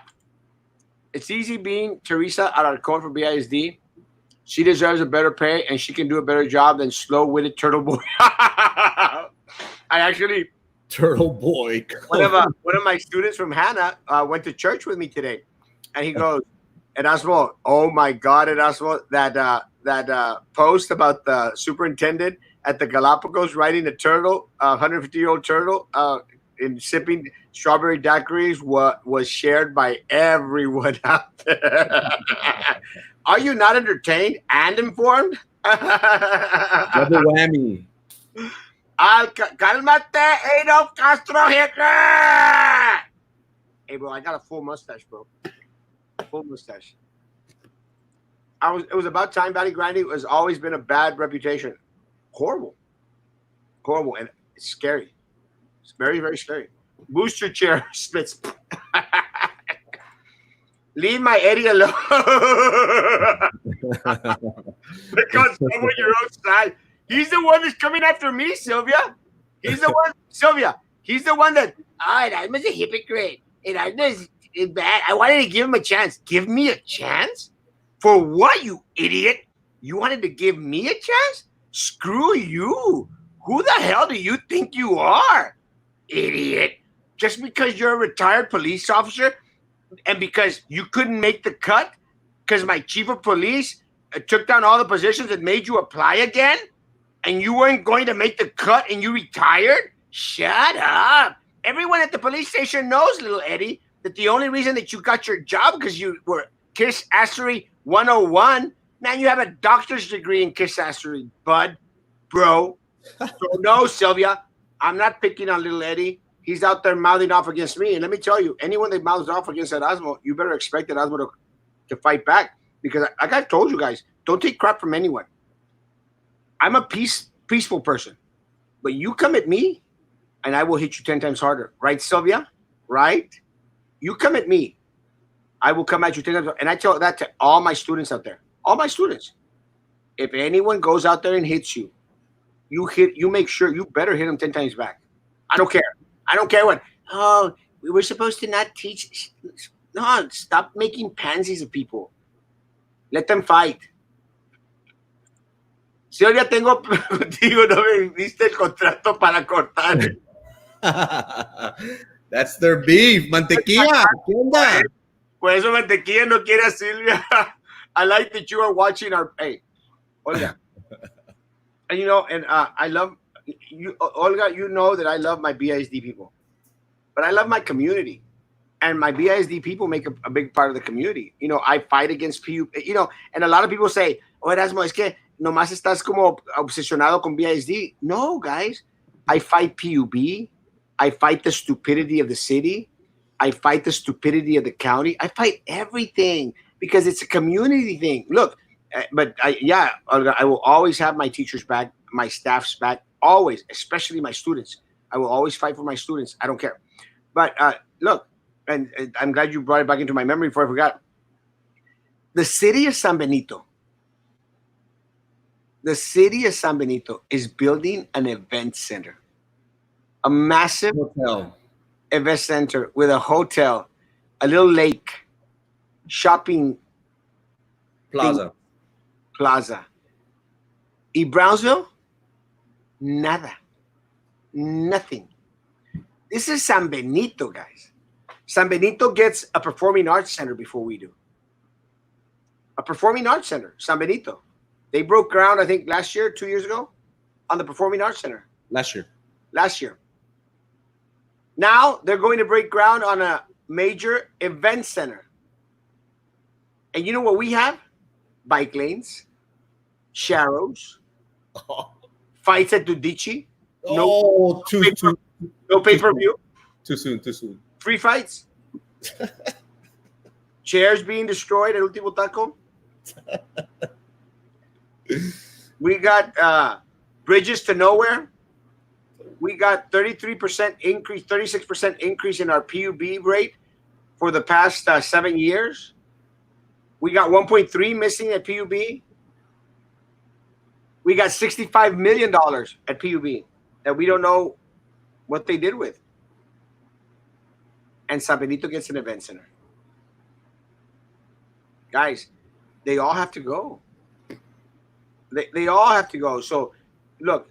It's easy being Teresa Alarcon for BISD. She deserves a better pay, and she can do a better job than slow-witted Turtle Boy. I actually... Turtle Boy. One of my students from Hannah went to church with me today, and he goes, Erasmo, oh my God, Erasmo, that post about the superintendent at the Galapagos riding a turtle, 150-year-old turtle, in sipping strawberry daiquiris was shared by everyone out there. Are you not entertained and informed? Double whammy. Calmate, Adolf Castro Hitler! Hey, bro, I got a full mustache, bro. Full mustache. It was about time. Valley Grande has always been a bad reputation. Horrible. And it's scary. It's very, very scary. Booster chair splits. Leave my Eddie alone. Because someone your own side. He's the one that's coming after me, Sylvia. He's the one, Sylvia. He's the one that, Erasmo's a hypocrite. Erasmo is bad. I wanted to give him a chance. Give me a chance? For what, you idiot? You wanted to give me a chance? Screw you. Who the hell do you think you are, idiot? Just because you're a retired police officer and because you couldn't make the cut because my chief of police took down all the positions and made you apply again and you weren't going to make the cut and you retired? Shut up. Everyone at the police station knows, little Eddie, that the only reason that you got your job because you were Kiss Assery 101. Man, you have a doctor's degree in Kiss Assery, bud, bro. So no, Sylvia, I'm not picking on little Eddie. He's out there mouthing off against me. And let me tell you, anyone that mouths off against Erasmo, you better expect Erasmo to fight back. Because like I told you guys, don't take crap from anyone. I'm a peaceful person. But you come at me, and I will hit you 10 times harder. Right, Sylvia? Right? You come at me, I will come at you 10 times harder. And I tell that to all my students out there. All my students. If anyone goes out there and hits you, you make sure you better hit them 10 times back. I don't care. I don't care what. Oh, we were supposed to not teach. No, stop making pansies of people. Let them fight. Silvia, tengo contigo, no me diste el contrato para cortar. That's their beef. Mantequilla. ¿Qué onda? Por eso Mantequilla no quiere a Silvia. I like that you are watching our. Hey, Olga. And I love you, Olga. You know that I love my BISD people, but I love my community, and my BISD people make a big part of the community. I fight against PUB. And a lot of people say, "Oh, Erasmo, es que nomás estás como obsesionado con BISD." No, guys, I fight PUB. I fight the stupidity of the city. I fight the stupidity of the county. I fight everything because it's a community thing. Look. But I will always have my teachers back, my staff's back, always, especially my students. I will always fight for my students. I don't care. But look, and I'm glad you brought it back into my memory before I forgot. The city of San Benito is building an event center, a massive event center with a hotel, a little lake, shopping plaza. Y Brownsville, nada. Nothing. This is San Benito, guys. San Benito gets a performing arts center before we do. A performing arts center, San Benito. They broke ground, I think, last year, 2 years ago, on the performing arts center. Last year. Now they're going to break ground on a major event center. And you know what we have? Bike lanes. Sharrows, fights at Dudici. No pay-per-view. Too soon. Free fights. Chairs being destroyed at Último Taco. We got bridges to nowhere. We got 33% increase, 36% increase in our PUB rate for the past 7 years. We got 1.3 missing at PUB. We got $65 million at PUB that we don't know what they did with. And San Benito gets an event center. Guys, they all have to go. They all have to go. So, look,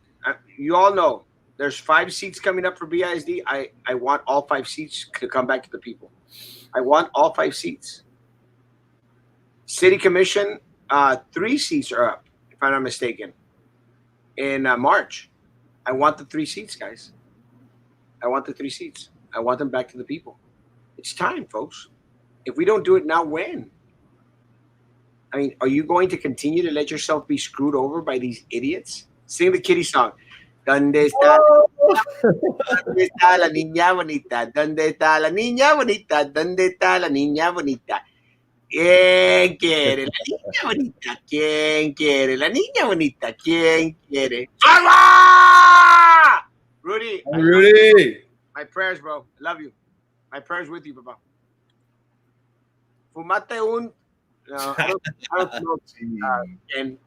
you all know there's 5 seats coming up for BISD. I want all 5 seats to come back to the people. I want all 5 seats. City Commission, 3 seats are up, if I'm not mistaken. In March, I want the 3 seats, guys. I want the 3 seats. I want them back to the people. It's time, folks. If we don't do it now, when? I mean, are you going to continue to let yourself be screwed over by these idiots? Sing the kitty song. ¿Dónde está? ¿Dónde está la niña bonita? ¿Dónde está la niña bonita? ¿Dónde está la niña bonita? ¿Quién quiere la niña bonita? ¿Quién quiere la niña bonita? ¿Quién quiere? ¡Salva! Rudy. My prayers, bro. I love you. My prayers with you, Papa. Fumate un... No, I don't know.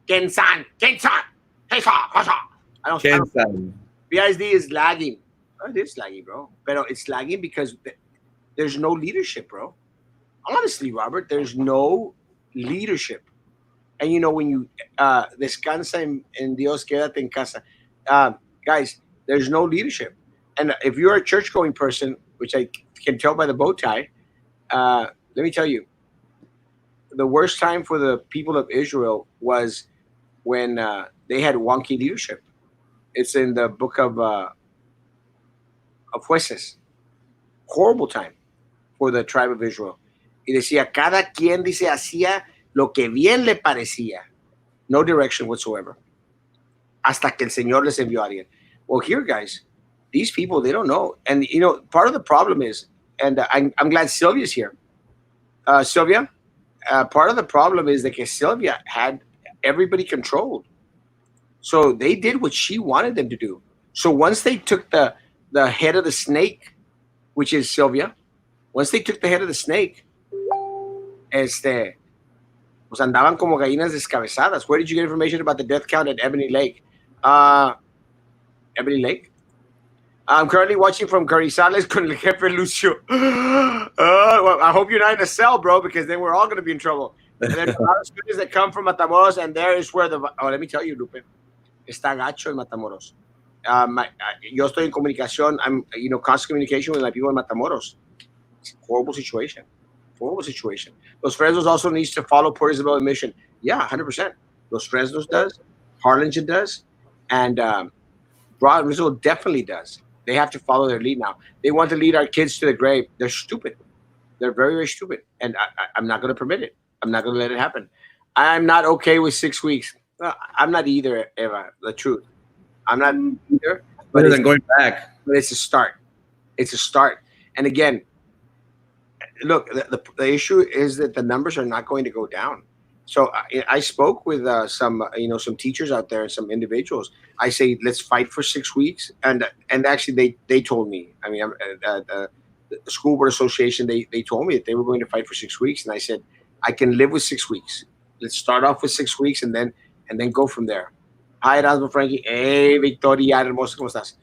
Ken-san. BISD is lagging. Oh, it is lagging, bro. But it's lagging because there's no leadership, bro. Honestly, Robert, there's no leadership. And when you descansa en Dios, quédate en casa. Guys, there's no leadership. And if you're a church going person, which I can tell by the bow tie, let me tell you, the worst time for the people of Israel was when they had wonky leadership. It's in the book of Jueces. Horrible time for the tribe of Israel. Y decía, cada quien dice hacía lo que bien le parecía. No direction whatsoever. Hasta que el Señor les envió a alguien. Well, here, guys, these people, they don't know. And, part of the problem is, and I'm glad Sylvia's here. Sylvia, part of the problem is that Sylvia had everybody controlled. So they did what she wanted them to do. So once they took the head of the snake, which is Sylvia, once they took the head of the snake, pues andaban como gallinas descabezadas. Where did you get information about the death count at Ebony Lake? Ebony Lake? I'm currently watching from Carrizales con el jefe Lucio. Well, I hope you're not in a cell, bro, because then we're all going to be in trouble. And there's a lot of students that come from Matamoros, and there is where let me tell you, Lupe, está gacho en Matamoros. Yo estoy en comunicación. I'm, constant communication with my people in Matamoros. It's a horrible situation. Horrible situation. Los Fresnos also needs to follow Port Isabel mission. Yeah, 100%. Los Fresnos does. Harlingen does. And Broad Rizzo definitely does. They have to follow their lead now. They want to lead our kids to the grave. They're stupid. They're very, very stupid. And I'm not going to permit it. I'm not going to let it happen. I'm not okay with 6 weeks. I'm not either, Eva, the truth. I'm not either. Better than going back. But it's a start. It's a start. And again, look, the issue is that the numbers are not going to go down. So I spoke with some teachers out there and some individuals. I say, let's fight for 6 weeks. And actually, they told me. I mean, the School Board Association, they told me that they were going to fight for 6 weeks. And I said, I can live with 6 weeks. Let's start off with 6 weeks and then go from there. Hi, Erasmo, Frankie. Hey, Victoria, hermosa, ¿cómo estás?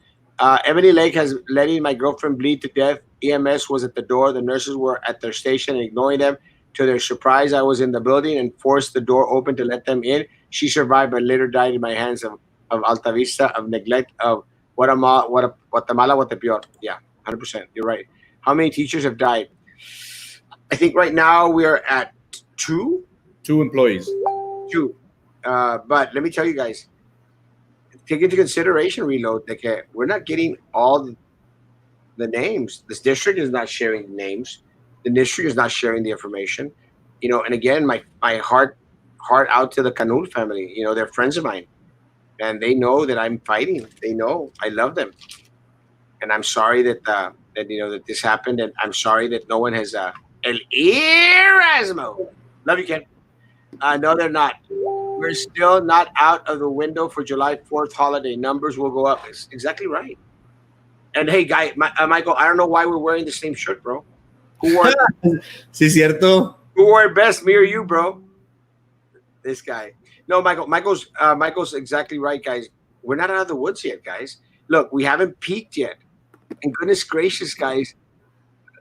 Ebony Lake has letting my girlfriend bleed to death. EMS was at the door. The nurses were at their station and ignoring them. To their surprise, I was in the building and forced the door open to let them in. She survived, but later died in my hands of Alta Vista, of neglect, of Guatemala, what the peor. Yeah, 100%. You're right. How many teachers have died? I think right now we are at 2. 2 employees. 2. But let me tell you guys, take into consideration, Reload, that we're not getting all the names. This district is not sharing names. The district is not sharing the information. And again, my heart out to the Canul family. They're friends of mine. And they know that I'm fighting. They know I love them. And I'm sorry that this happened. And I'm sorry that no one has El Erasmo. Love you, Ken. No, they're not. We're still not out of the window for July 4th holiday. Numbers will go up. It's exactly right. And hey, guy, Michael, I don't know why we're wearing the same shirt, bro. Who wore Sí, cierto. Who wore it best, me or you, bro? This guy. No, Michael's exactly right, guys. We're not out of the woods yet, guys. Look, we haven't peaked yet. And goodness gracious, guys,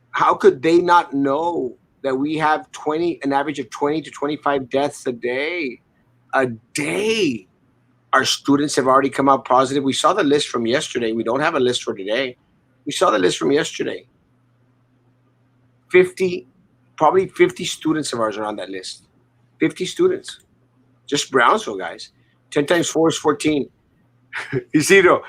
how could they not know that we have an average of 20 to 25 deaths a day? A day. Our students have already come out positive. We saw the list from yesterday. We don't have a list for today. We saw the list from yesterday. probably 50 students of ours are on that list. 50 students. Just Brownsville, guys. 10 times 4 is 14. Isidro,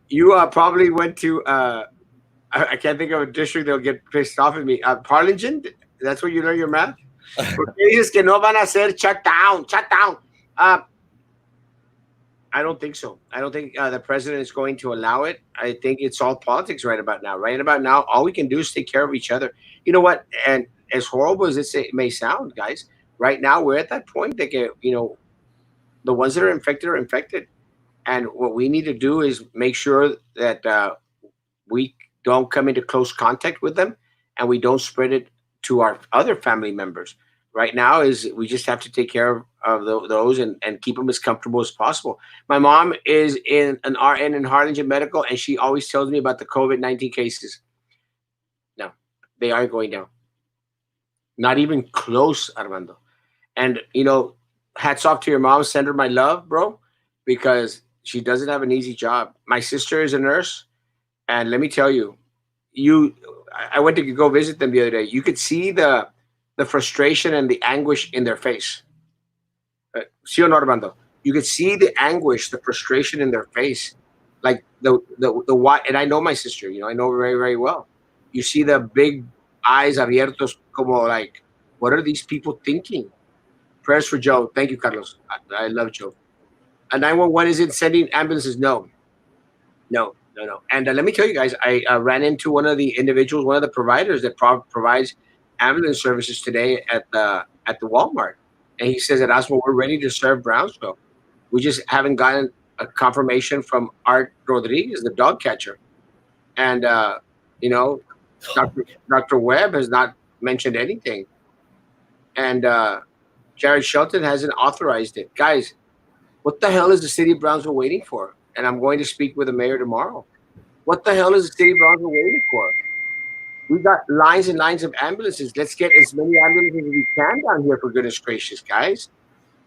you probably went to, I can't think of a district that'll get pissed off at me. Harlingen? That's where you learn your math? Porque dices que no van a hacer shut down. I don't think so. I don't think the president is going to allow it. I think it's all politics right about now. Right about now, all we can do is take care of each other. You know what? And as horrible as it may sound, guys, right now we're at that point that, the ones that are infected. And what we need to do is make sure that we don't come into close contact with them and we don't spread it to our other family members. Right now is we just have to take care of those and keep them as comfortable as possible. My mom is in an RN in Harlingen Medical, and she always tells me about the COVID-19 cases. No, they aren't going down. Not even close, Armando. And, hats off to your mom. Send her my love, bro, because she doesn't have an easy job. My sister is a nurse, and let me tell you, I went to go visit them the other day. You could see the frustration and the anguish in their face. Sí o no, Armando? You could see the anguish, the frustration in their face, like the why. And I know my sister. I know her very, very well. You see the big eyes abiertos, como like, what are these people thinking? Prayers for Joe. Thank you, Carlos. I love Joe. A 911 isn't sending ambulances. No. And let me tell you guys, I ran into one of the individuals, one of the providers that provides ambulance services today at the Walmart, and he says, "Erasmo, we're ready to serve Brownsville. We just haven't gotten a confirmation from Art Rodriguez, the dog catcher, and Dr. Webb has not mentioned anything, and Jared Shelton hasn't authorized it, guys." What the hell is the city of Brownsville waiting for? And I'm going to speak with the mayor tomorrow. What the hell is the city of Brownsville waiting for? We got lines and lines of ambulances. Let's get as many ambulances as we can down here, for goodness gracious, guys.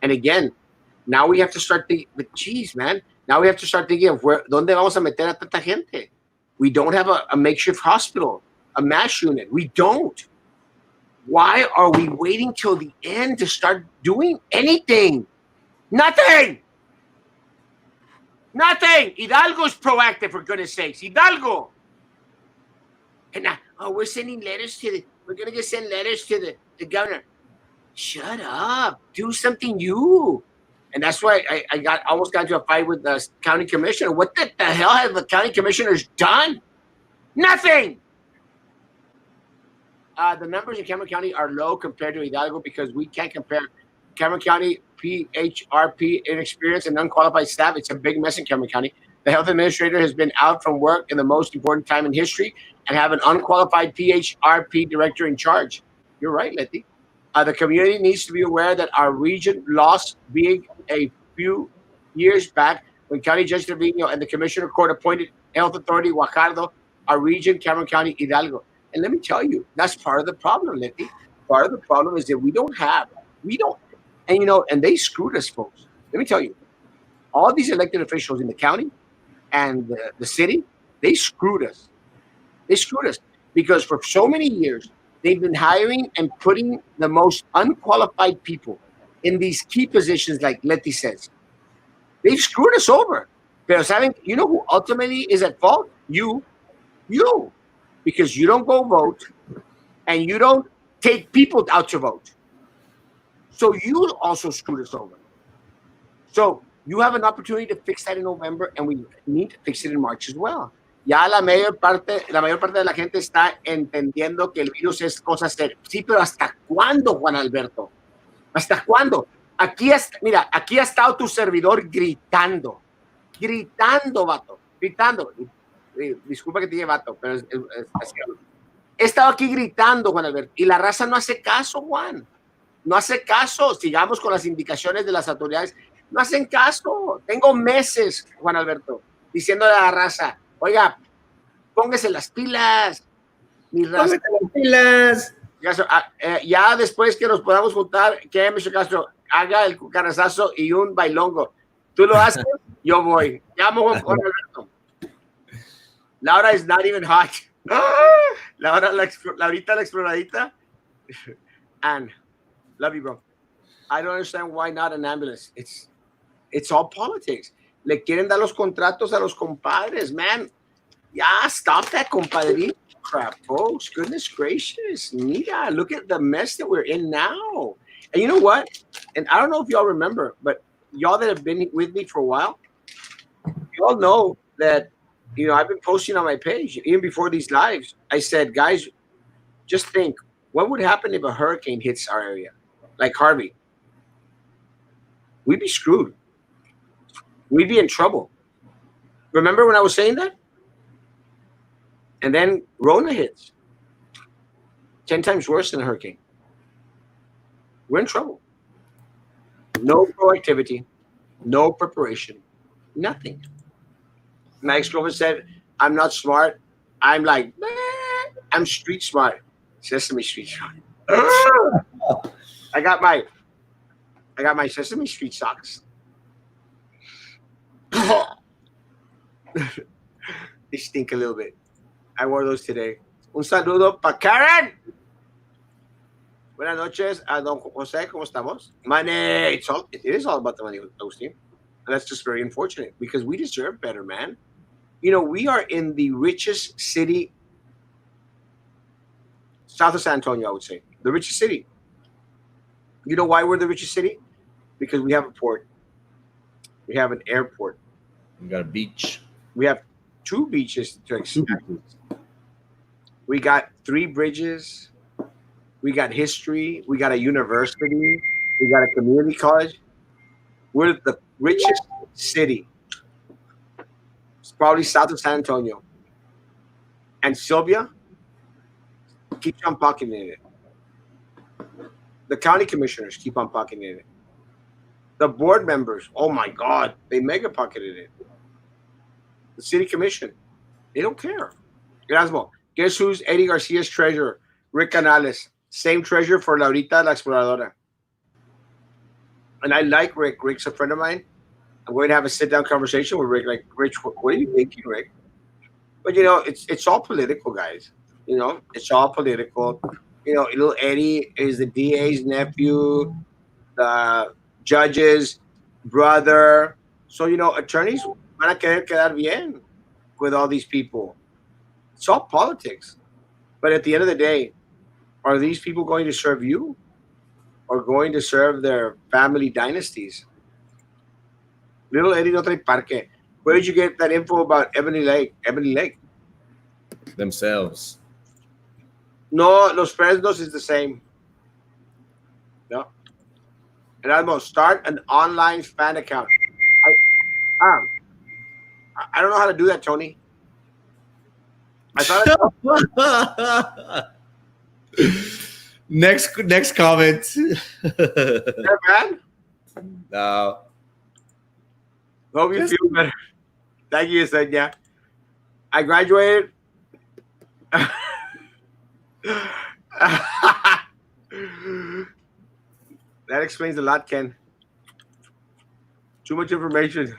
And again, now we have to start thinking, but geez, man, now we have to start thinking of ¿dónde vamos a meter a tanta gente? We don't have a makeshift hospital, a MASH unit. We don't. Why are we waiting till the end to start doing anything? Nothing. Hidalgo's proactive, for goodness sakes. Hidalgo. And now, we're sending letters we're going to send letters to the governor. Shut up. Do something new. And that's why I almost got into a fight with the county commissioner. What the hell have the county commissioners done? Nothing. The numbers in Cameron County are low compared to Hidalgo because we can't compare Cameron County PHRP inexperienced and unqualified staff. It's a big mess in Cameron County. The health administrator has been out from work in the most important time in history and have an unqualified PHRP director in charge. You're right, Letty. The community needs to be aware that our region lost big a few years back when County Judge Trevino and the Commissioner Court appointed Health Authority Guajardo, our region, Cameron County, Hidalgo. And let me tell you, that's part of the problem, Letty. Part of the problem is that we don't, and they screwed us, folks. Let me tell you, all these elected officials in the county and the city, they screwed us. They screwed us because for so many years, they've been hiring and putting the most unqualified people in these key positions, like Letty says. They've screwed us over. Pero saben, you know who ultimately is at fault? You. Because you don't go vote and you don't take people out to vote. So you also screwed us over. So you have an opportunity to fix that in November, and we need to fix it in March as well. Ya la mayor parte de la gente está entendiendo que el virus es cosa seria. Sí, pero ¿hasta cuándo, Juan Alberto? ¿Hasta cuándo? Aquí ha estado tu servidor gritando, vato, gritando. Disculpa que te diga vato, pero he estado aquí gritando, Juan Alberto, y la raza no hace caso, Juan. No hace caso. Sigamos con las indicaciones de las autoridades. No hacen caso. Tengo meses, Juan Alberto, diciéndole a la raza, oiga, póngase las pilas. Mi raza. Póngase las pilas. Ya después que nos podamos juntar, que Mr. Castro haga el cucarazazo y un bailongo. Tú lo haces, yo voy. Llamo a Juan Alberto. Laura is not even hot. Laura, Laurita la exploradita. And love you, bro. I don't understand why not an ambulance. It's all politics. Le quieren dar los contratos a los compadres, man. Yeah, stop that compadre crap, folks. Goodness gracious. Mira, look at the mess that we're in now. And you know what? And I don't know if y'all remember, but y'all that have been with me for a while, you all know that, I've been posting on my page, even before these lives. I said, guys, just think, what would happen if a hurricane hits our area, like Harvey? We'd be screwed. We'd be in trouble. Remember when I was saying that? And then Rona hits. 10 times worse than a hurricane. We're in trouble. No proactivity, no preparation, nothing. My ex-girlfriend said, I'm not smart. I'm like, I'm street smart. Sesame Street smart. I got I got my Sesame Street socks. They stink a little bit. I wore those today. Un saludo para Karen. Buenas noches, Don Jose. ¿Cómo estamos? Money. It is all about the money, Agustin. And that's just very unfortunate because we deserve better, man. You know, we are in the richest city south of San Antonio, I would say. The richest city. You know why we're the richest city? Because we have a port. We have an airport. We got a beach. We have 2 beaches to expect. We got 3 bridges. We got history. We got a university. We got a community college. We're the richest city. It's probably south of San Antonio. And Sylvia keeps on pocketing it. The county commissioners keep on pocketing it. The board members, oh my God, they mega pocketed it. The city commission, they don't care. Erasmo, guess who's Eddie Garcia's treasurer? Rick Canales. Same treasurer for Laurita La Exploradora. And I like Rick. Rick's a friend of mine. I'm going to have a sit-down conversation with Rick. Like, Rich, what are you thinking, Rick? But, you know, it's all political, guys. You know, it's all political. You know, little Eddie is the DA's nephew, the judge's brother. So, you know, attorneys van a querer quedar bien with all these people. It's all politics. But at the end of the day, are these people going to serve you or going to serve their family dynasties? Little Eddie no trae parque. Where did you get that info about Ebony Lake? Ebony Lake. Themselves. No, Los Fresnos is the same. No. Erasmo, start an online fan account. I don't know how to do that, Tony. I thought Next comment. Yeah, man. No. Hope you feel better. Thank you, Senya. I graduated. That explains a lot, Ken. Too much information.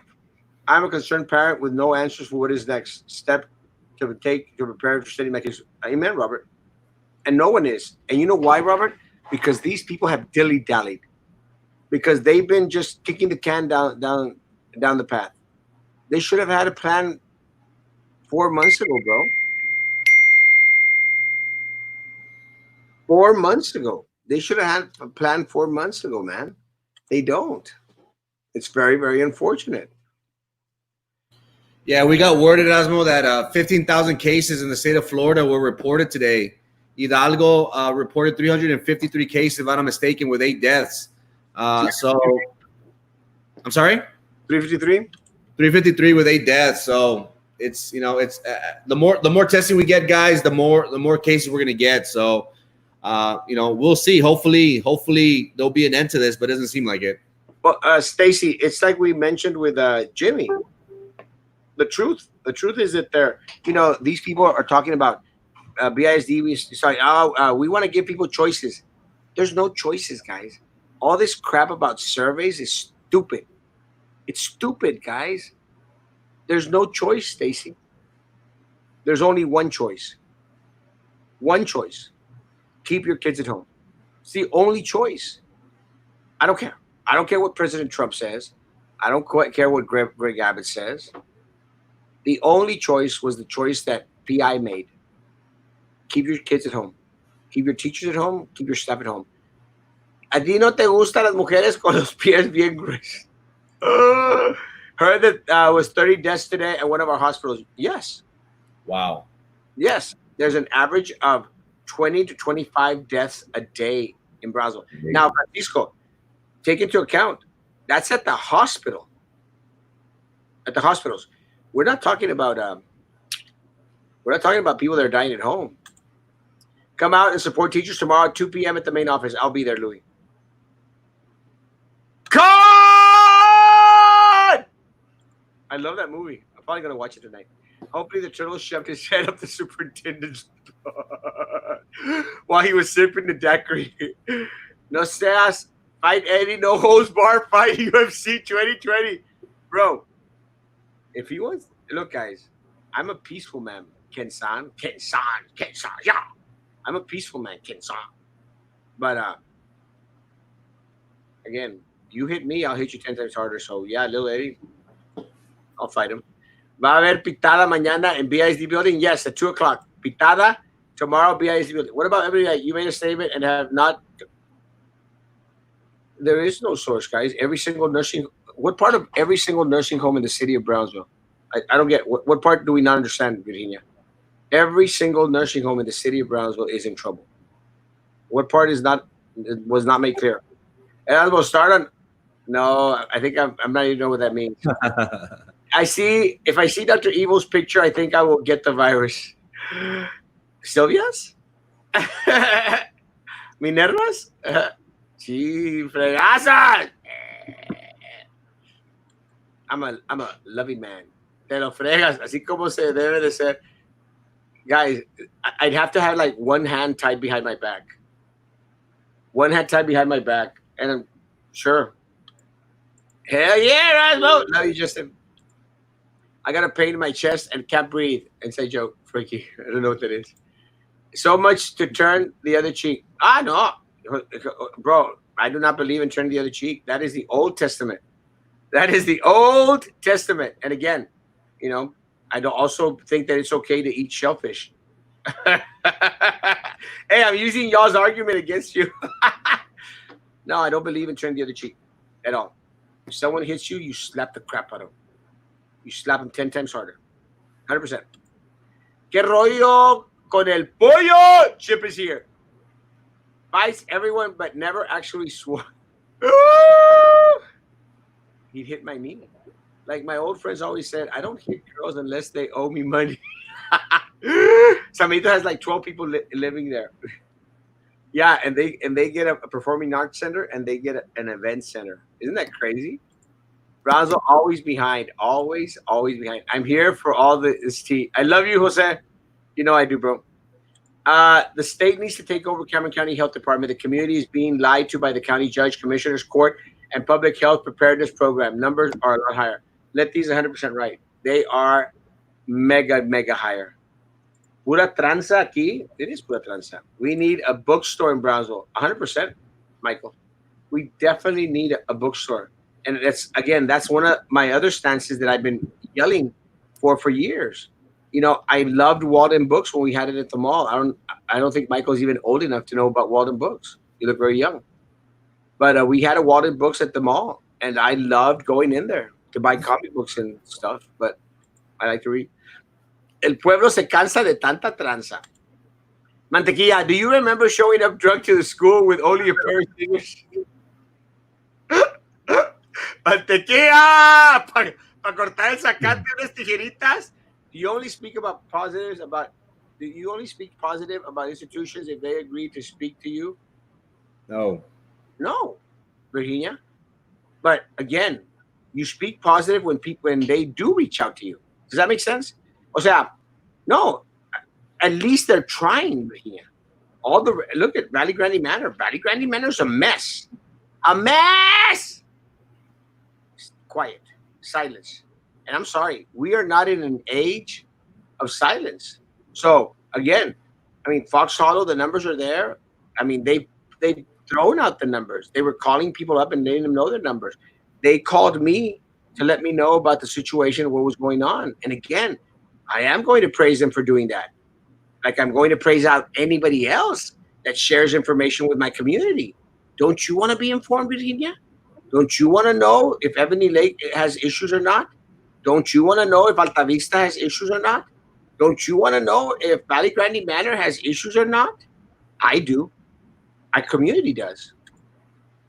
I'm a concerned parent with no answers for what is next step to take to prepare for studying my case. Amen, Robert. And no one is. And you know why, Robert? Because these people have dilly-dallied. Because they've been just kicking the can down the path. They should have had a plan 4 months ago, bro. 4 months ago. They should have had a plan 4 months ago, man. They don't. It's very, very unfortunate. Yeah, we got word, Erasmo, that 15,000 cases in the state of Florida were reported today. Hidalgo reported 353 cases, if I'm not mistaken, with 8 deaths. So, I'm sorry? 353? 353 with 8 deaths. So it's, you know, it's the more testing we get, guys, the more cases we're gonna get. So, you know, we'll see. Hopefully there'll be an end to this, but it doesn't seem like it. Well, Stacy, it's like we mentioned with Jimmy. The truth is that these people are talking about BISD. We want to give people choices. There's no choices, guys. All this crap about surveys is stupid. It's stupid, guys. There's no choice, Stacy. There's only one choice. One choice. Keep your kids at home. It's the only choice. I don't care. I don't care what President Trump says. I don't care what Greg Abbott says. The only choice was the choice that PI made. Keep your kids at home. Keep your teachers at home. Keep your staff at home. ¿A ti no te gustan las mujeres con los pies bien gruesos? Heard that was 30 deaths today at one of our hospitals. Yes. Wow. Yes. There's an average of 20 to 25 deaths a day in Brazil. Now, Francisco, take into account, that's at the hospital. At the hospitals. We're not talking about people that are dying at home. Come out and support teachers tomorrow at 2 p.m. at the main office. I'll be there, Louis. Cut! I love that movie. I'm probably going to watch it tonight. Hopefully the turtle shoved his head up the superintendent's butt while he was sipping the daiquiri. No seas Fight Eddie, no holds bar fight UFC 2020. Bro, if he wants, look, guys, I'm a peaceful man. Ken-san, yeah. I'm a peaceful man, Ken-san. But again, you hit me, I'll hit you 10 times harder. So yeah, little Eddie, I'll fight him. Va a haber pitada mañana in BISD building? Yes, at 2 o'clock. Pitada tomorrow, BISD building. What about everybody that you made a statement and have not? There is no source, guys. Every single nursing, what part of every single nursing home in the city of Brownsville? I don't get, what part do we not understand, Virginia? Every single nursing home in the city of Brownsville is in trouble. What part is not, was not made clear? Erasmo, start on, no, I think I'm not even know what that means. If I see Dr. Evil's picture, I think I will get the virus. Sylvia's? Minerva's? Sí, fregazas. I'm a loving man. Te lo fregas, así como se debe de ser. Guys, I'd have to have like one hand tied behind my back. One hand tied behind my back. And I'm sure. Hell yeah, Erasmo. No, you just I got a pain in my chest and can't breathe. Inside joke, Frankie. I don't know what that is. So much to turn the other cheek. No. Bro, I do not believe in turning the other cheek. That is the Old Testament. That is the Old Testament. And again, you know, I don't also think that it's okay to eat shellfish. Hey, I'm using y'all's argument against you. No, I don't believe in turning the other cheek at all. If someone hits you, you slap the crap out of them. You slap them 10 times harder. 100%. ¿Qué rollo con el pollo? Chip is here. Fights everyone, but never actually swore. He'd hit my knee. Like my old friends always said, I don't hit girls unless they owe me money. Samito has like 12 people living there. Yeah, and they get a performing arts center and they get an event center. Isn't that crazy? Brownsville always behind, always behind. I'm here for all this tea. I love you, Jose. You know I do, bro. The state needs to take over Cameron County Health Department. The community is being lied to by the county judge, commissioner's court, and public health preparedness program. Numbers are a lot higher. Letty's 100% right. They are mega higher. Pura tranza aquí. It is pura tranza. We need a bookstore in Brownsville. 100%, Michael. We definitely need a bookstore. And that's one of my other stances that I've been yelling for years. You know, I loved Walden Books when we had it at the mall. I don't think Michael's even old enough to know about Walden Books. You look very young. But we had a Walden Books at the mall, and I loved going in there to buy comic books and stuff. But I like to read. El pueblo se cansa de tanta tranza. Mantequilla, do you remember showing up drunk to the school with only a pair of sneakers? Mantequilla, para cortar el zacate unas tijeritas. Do you only speak positive about institutions if they agree to speak to you? No, Virginia. But again, you speak positive when they do reach out to you. Does that make sense? O sea, no. At least they're trying, Virginia. Look at Valley Grande Manor. Valley Grande Manor is a mess. A mess. Quiet, silence. And I'm sorry, we are not in an age of silence. So again, I mean, Fox Hollow, the numbers are there. I mean, they've thrown out the numbers. They were calling people up and they didn't even know their numbers. They called me to let me know about the situation, what was going on. And again, I am going to praise them for doing that. Like I'm going to praise out anybody else that shares information with my community. Don't you want to be informed, Virginia? Don't you want to know if Ebony Lake has issues or not? Don't you want to know if Alta Vista has issues or not? Don't you want to know if Valley Grande Manor has issues or not? I do. Our community does.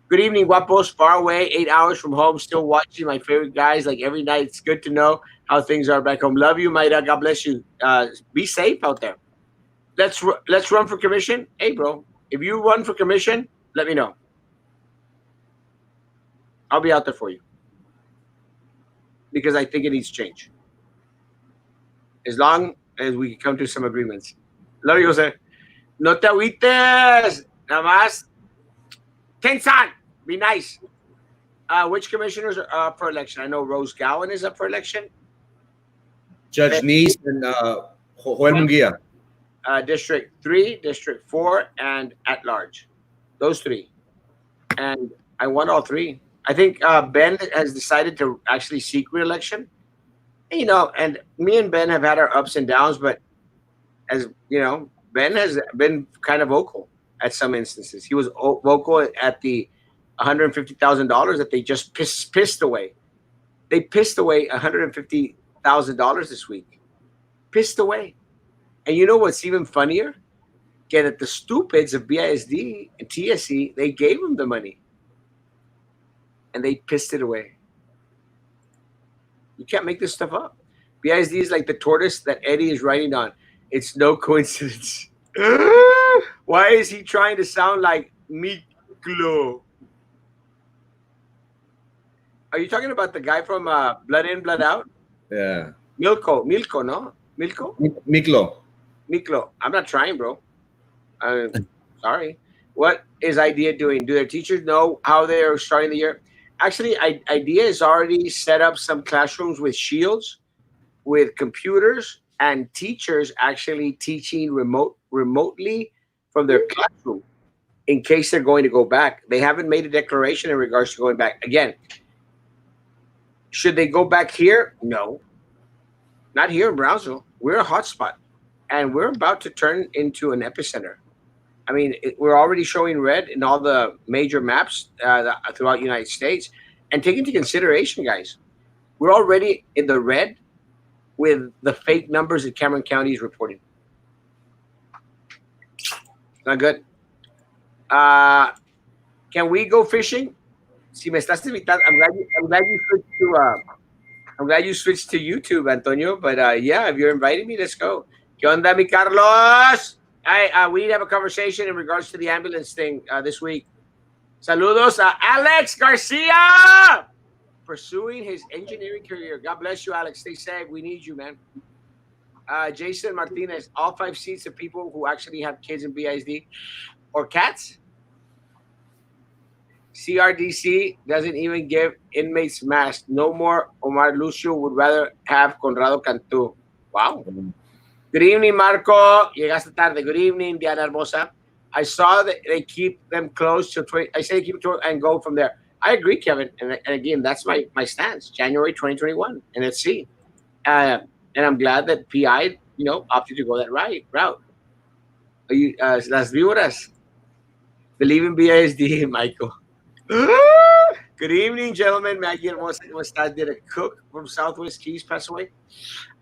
Good evening, guapos. Far away, 8 hours from home, still watching my favorite guys like every night. It's good to know how things are back home. Love you, Mayra. God bless you. Be safe out there. Let's run for commission. Hey, bro, if you run for commission, let me know. I'll be out there for you. Because I think it needs change. As long as we come to some agreements. Love you, Jose. No te agüites. Nada más. Ken-san. Be nice. Which commissioners are up for election? I know Rose Gowan is up for election. Judge Neese and Joel Munguia. District 3, District 4, and at large. Those three. And I won all three. I think Ben has decided to actually seek re-election. You know, and me and Ben have had our ups and downs, but as you know, Ben has been kind of vocal at some instances. He was vocal at the $150,000 that they just pissed away. They pissed away $150,000 this week. Pissed away. And you know what's even funnier? Get at the stupids of BISD and TSC, they gave them the money. And they pissed it away. You can't make this stuff up. BISD is like the tortoise that Eddie is riding on. It's no coincidence. Why is he trying to sound like Miklo? Are you talking about the guy from Blood In, Blood Out? Yeah. Milko, no? Milko? Miklo. I'm not trying, bro. Sorry. What is IDEA doing? Do their teachers know how they are starting the year? Actually, IDEA has already set up some classrooms with shields, with computers, and teachers actually teaching remotely from their classroom in case they're going to go back. They haven't made a declaration in regards to going back. Again, should they go back here? No. Not here in Brownsville. We're a hotspot, and we're about to turn into an epicenter. I mean, we're already showing red in all the major maps throughout the United States. And take into consideration, guys, we're already in the red with the fake numbers that Cameron County is reporting. Not good. Can we go fishing? Si me estás invitando, I'm glad you switched to YouTube, Antonio. But yeah, if you're inviting me, let's go. ¿Qué onda, mi Carlos? We need to have a conversation in regards to the ambulance thing this week. Saludos a Alex Garcia, pursuing his engineering career. God bless you, Alex. Stay safe. We need you, man. Jason Martinez, all 5 seats of people who actually have kids in BISD or cats. CRDC doesn't even give inmates masks. No more. Omar Lucio would rather have Conrado Cantú. Wow. Good evening, Marco. Llegaste tarde. Good evening, Diana Hermosa. I saw that they keep them close to 20. I say keep it and go from there. I agree, Kevin. And again, that's my stance. January 2021. And let's see. And I'm glad that PI, opted to go that route. Are you, Las Víboras. Believe in BISD, Michael. Good evening, gentlemen. Maggie Hermosa. Did a cook from Southwest Keys pass away?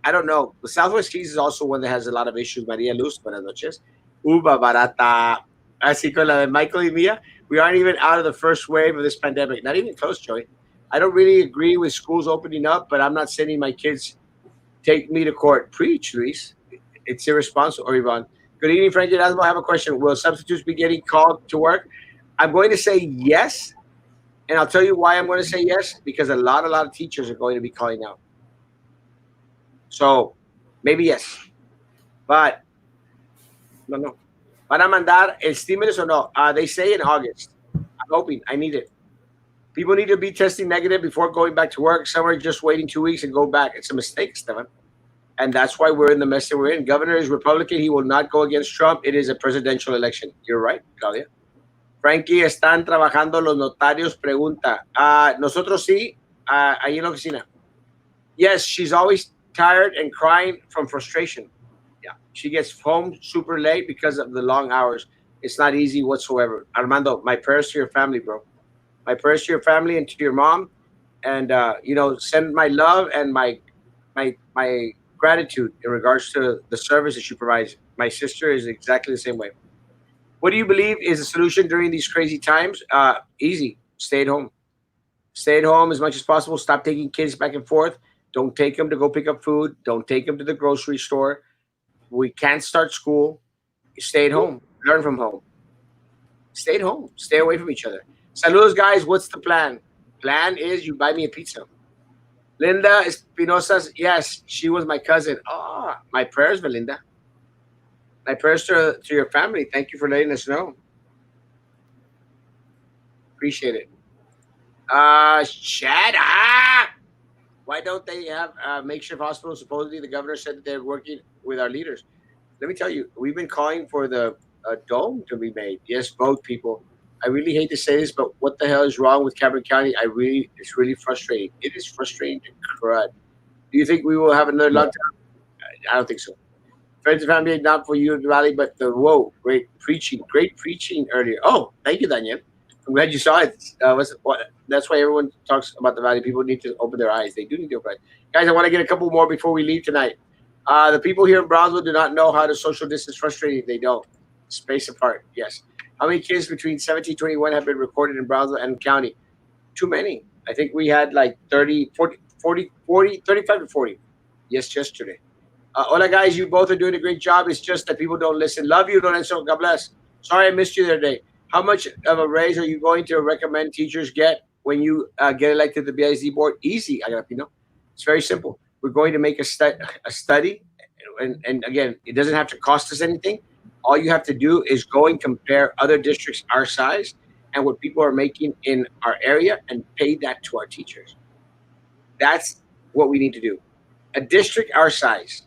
I don't know. The Southwest Keys is also one that has a lot of issues. Maria Luz, buenas noches. Uba barata. Así con la de Michael y Mia. We aren't even out of the first wave of this pandemic. Not even close, Joey. I don't really agree with schools opening up, but I'm not sending my kids take me to court. Preach, Luis. It's irresponsible. Or Yvonne. Good evening, Frankie Erasmo. I have a question. Will substitutes be getting called to work? I'm going to say yes. And I'll tell you why I'm going to say yes. Because a lot of teachers are going to be calling out. So, maybe yes. But, no. ¿Van a mandar el stimulus or no? They say in August. I'm hoping. I need it. People need to be testing negative before going back to work. Some are just waiting 2 weeks and go back. It's a mistake, Stefan. And that's why we're in the mess that we're in. Governor is Republican. He will not go against Trump. It is a presidential election. You're right, Claudia. Frankie, ¿están trabajando los notarios? Pregunta. Nosotros sí, ahí en la oficina. Yes, she's always tired and crying from frustration. Yeah, she gets home super late because of the long hours. It's not easy whatsoever. Armando, my prayers to your family, bro. My prayers to your family and to your mom. And, send my love and my gratitude in regards to the service that she provides. My sister is exactly the same way. What do you believe is the solution during these crazy times? Easy. Stay at home. Stay at home as much as possible. Stop taking kids back and forth. Don't take them to go pick up food. Don't take them to the grocery store. We can't start school. Stay at home. Learn from home. Stay at home. Stay away from each other. Saludos, guys. What's the plan? Plan is you buy me a pizza. Linda Espinosa's, yes, she was my cousin. Oh, my prayers, Belinda. My prayers to your family. Thank you for letting us know. Appreciate it. Shut up. Why don't they have makeshift hospitals? Supposedly, the governor said that they're working with our leaders. Let me tell you, we've been calling for the dome to be made. Yes, vote, people. I really hate to say this, but what the hell is wrong with Cameron County? It's really frustrating. It is frustrating to crud. Do you think we will have another lockdown? I don't think so. Friends and family, not for you, Valley, but great preaching earlier. Oh, thank you, Daniel. I'm glad you saw it. That's why everyone talks about the Valley. People need to open their eyes. They do need to open their eyes. Guys, I want to get a couple more before we leave tonight. The people here in Brownsville do not know how to social distance. Frustrating. They don't. Space apart. Yes. How many kids between 17 and 21 have been recorded in Brownsville and county? Too many. I think we had like 30, 40, 35 to 40. Yes, yesterday. Hola, guys. You both are doing a great job. It's just that people don't listen. Love you, Lorenzo. God bless. Sorry I missed you the other day. How much of a raise are you going to recommend teachers get when you get elected to the BISD board? Easy, Agapino. It's very simple. We're going to make a study. And again, it doesn't have to cost us anything. All you have to do is go and compare other districts our size and what people are making in our area and pay that to our teachers. That's what we need to do. A district our size.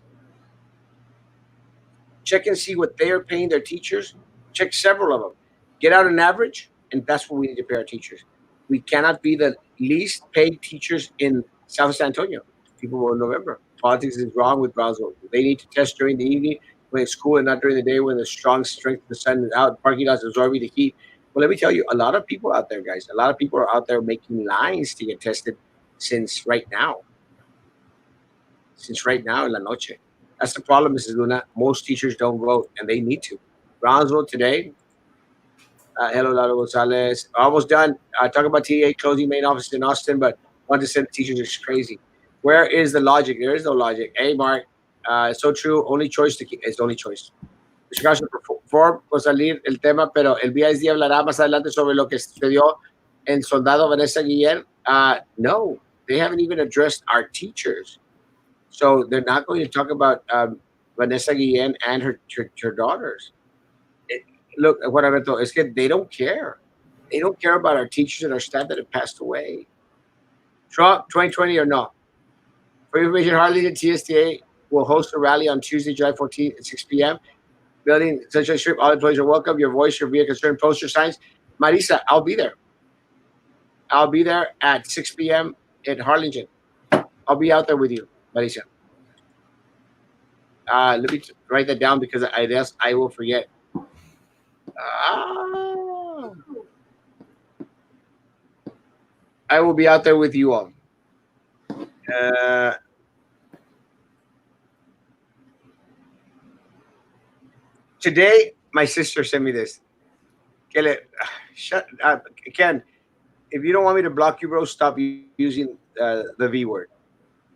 Check and see what they are paying their teachers. Check several of them. Get out an average, and that's what we need to pay our teachers. We cannot be the least paid teachers in South San Antonio. People will remember. Politics is wrong with Brownsville. They need to test during the evening when it's school and not during the day when the strong strength of the sun is out. Parking lots absorbing the heat. Well, let me tell you, a lot of people out there, guys, a lot of people are out there making lines to get tested since right now. Since right now in La Noche. That's the problem, Mrs. Luna. Most teachers don't vote, and they need to. Brownsville today. Hello, Lalo Gonzalez. Almost done. Talk about TA closing main office in Austin, but want to send teachers is crazy. Where is the logic? There is no logic. Hey, Mark. So true. Only choice to keep. It's the only choice. Mr. Castro, por salir el tema, pero el BISD hablará más adelante sobre lo que sucedió en Soldado Vanessa Guillen. No, they haven't even addressed our teachers. So they're not going to talk about Vanessa Guillen and her daughters. Look, what I thought is that they don't care. They don't care about our teachers and our staff that have passed away. Trump, 2020 or not. For information, Harley TSTA will host a rally on Tuesday, July 14th at 6 p.m. Building Sunshine Strip. All employees are welcome. Your voice, your be a concern, poster signs. Marisa, I'll be there. I'll be there at 6 p.m. at Harlingen. I'll be out there with you, Marisa. Let me write that down because I will forget. I will be out there with you all. Today, my sister sent me this. Shut up, Ken. If you don't want me to block you, bro, stop using the V word.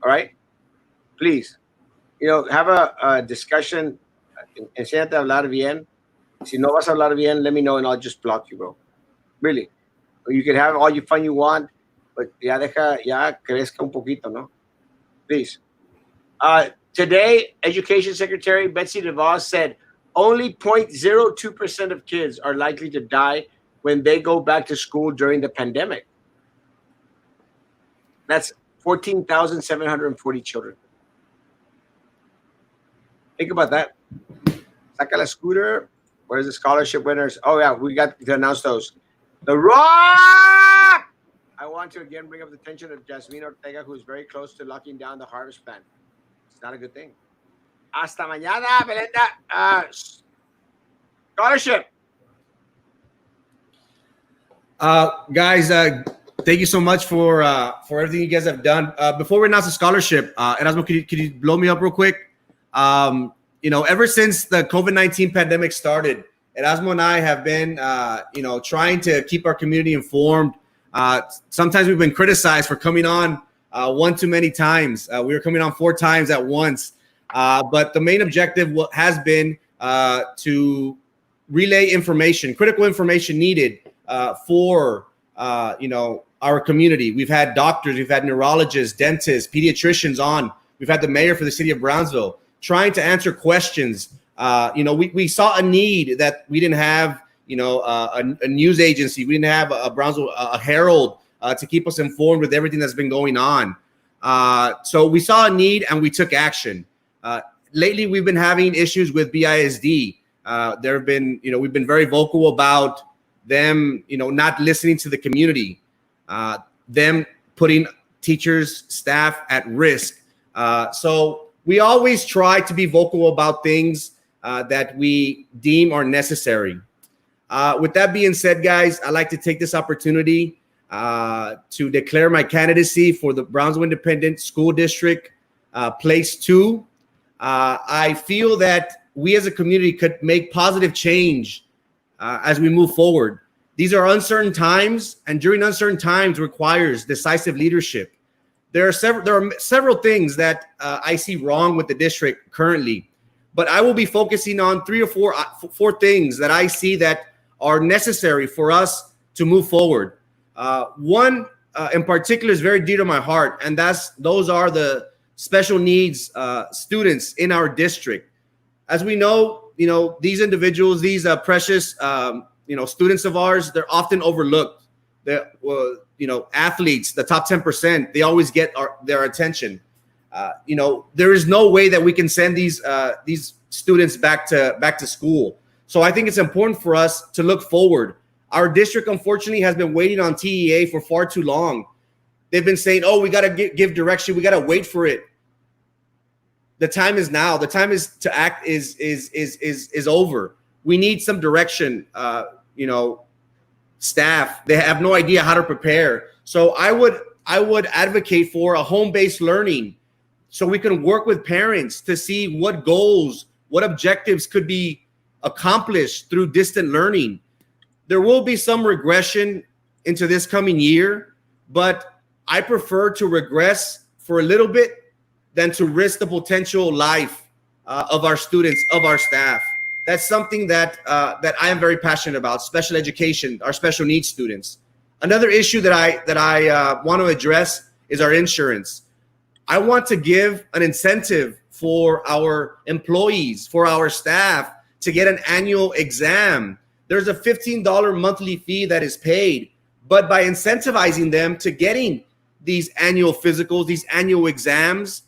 All right? Please. Have a discussion. Enséñate a hablar bien. Si no vas a hablar bien, let me know and I'll just block you, bro. Really. You can have all your fun you want, but ya crezca un poquito, ¿no? Please. Today, Education Secretary Betsy DeVos said only 0.02% of kids are likely to die when they go back to school during the pandemic. That's 14,740 children. Think about that. Saca la scooter. Where's the scholarship winners? Oh, yeah, we got to announce those. The Rock! I want to again bring up the attention of Jasmine Ortega, who is very close to locking down the harvest plan. It's not a good thing. Hasta mañana, Belenda. Scholarship. Guys, thank you so much for everything you guys have done. Before we announce the scholarship, Erasmo, could you blow me up real quick? Ever since the COVID-19 pandemic started, Erasmo and I have been, trying to keep our community informed. Sometimes we've been criticized for coming on one too many times. We were coming on 4 times at once. But the main objective has been to relay information, critical information needed for, our community. We've had doctors, we've had neurologists, dentists, pediatricians on. We've had the mayor for the city of Brownsville trying to answer questions. We saw a need that we didn't have, a news agency. We didn't have a Brownsville a Herald to keep us informed with everything that's been going on. So we saw a need and we took action. Lately, we've been having issues with BISD. There have been, we've been very vocal about them, not listening to the community, them putting teachers, staff at risk. So we always try to be vocal about things that we deem are necessary. With that being said, guys, I'd like to take this opportunity to declare my candidacy for the Brownsville Independent School District Place 2. I feel that we as a community could make positive change as we move forward. These are uncertain times, and during uncertain times requires decisive leadership. There are several things that I see wrong with the district currently, but I will be focusing on three or four things that I see that are necessary for us to move forward. One in particular is very dear to my heart, and those are the special needs students in our district. As we know, these individuals, these precious, students of ours, they're often overlooked. They're, athletes, the top 10%, they always get their attention. There is no way that we can send these students back to school. So I think it's important for us to look forward. Our district, unfortunately, has been waiting on TEA for far too long. They've been saying, "Oh, we got to give direction. We got to wait for it." The time is now. The time is to act is over. We need some direction. Staff, they have no idea how to prepare. So I would advocate for a home-based learning, so we can work with parents to see what goals, what objectives could be accomplished through distant learning. There will be some regression into this coming year, but I prefer to regress for a little bit than to risk the potential life of our students, of our staff. That's something that I am very passionate about. Special education, our special needs students. Another issue that I want to address is our insurance. I want to give an incentive for our employees, for our staff, to get an annual exam. There's a $15 monthly fee that is paid, but by incentivizing them to getting these annual physicals, these annual exams,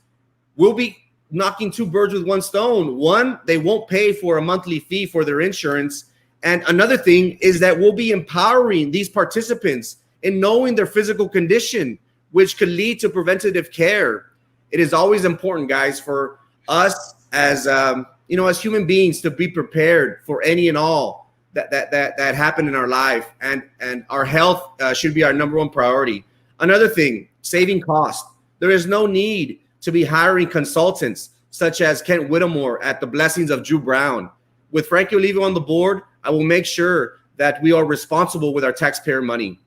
we'll be knocking two birds with one stone. One, they won't pay for a monthly fee for their insurance. And another thing is that we'll be empowering these participants in knowing their physical condition, which could lead to preventative care. It is always important, guys, for us as as human beings to be prepared for any and all that happen in our life, and our health should be our number one priority. Another thing, saving cost. There is no need to be hiring consultants such as Kent Whittemore at the Blessings of Drew Brown. With Frankie Olivo on the board, I will make sure that we are responsible with our taxpayer money.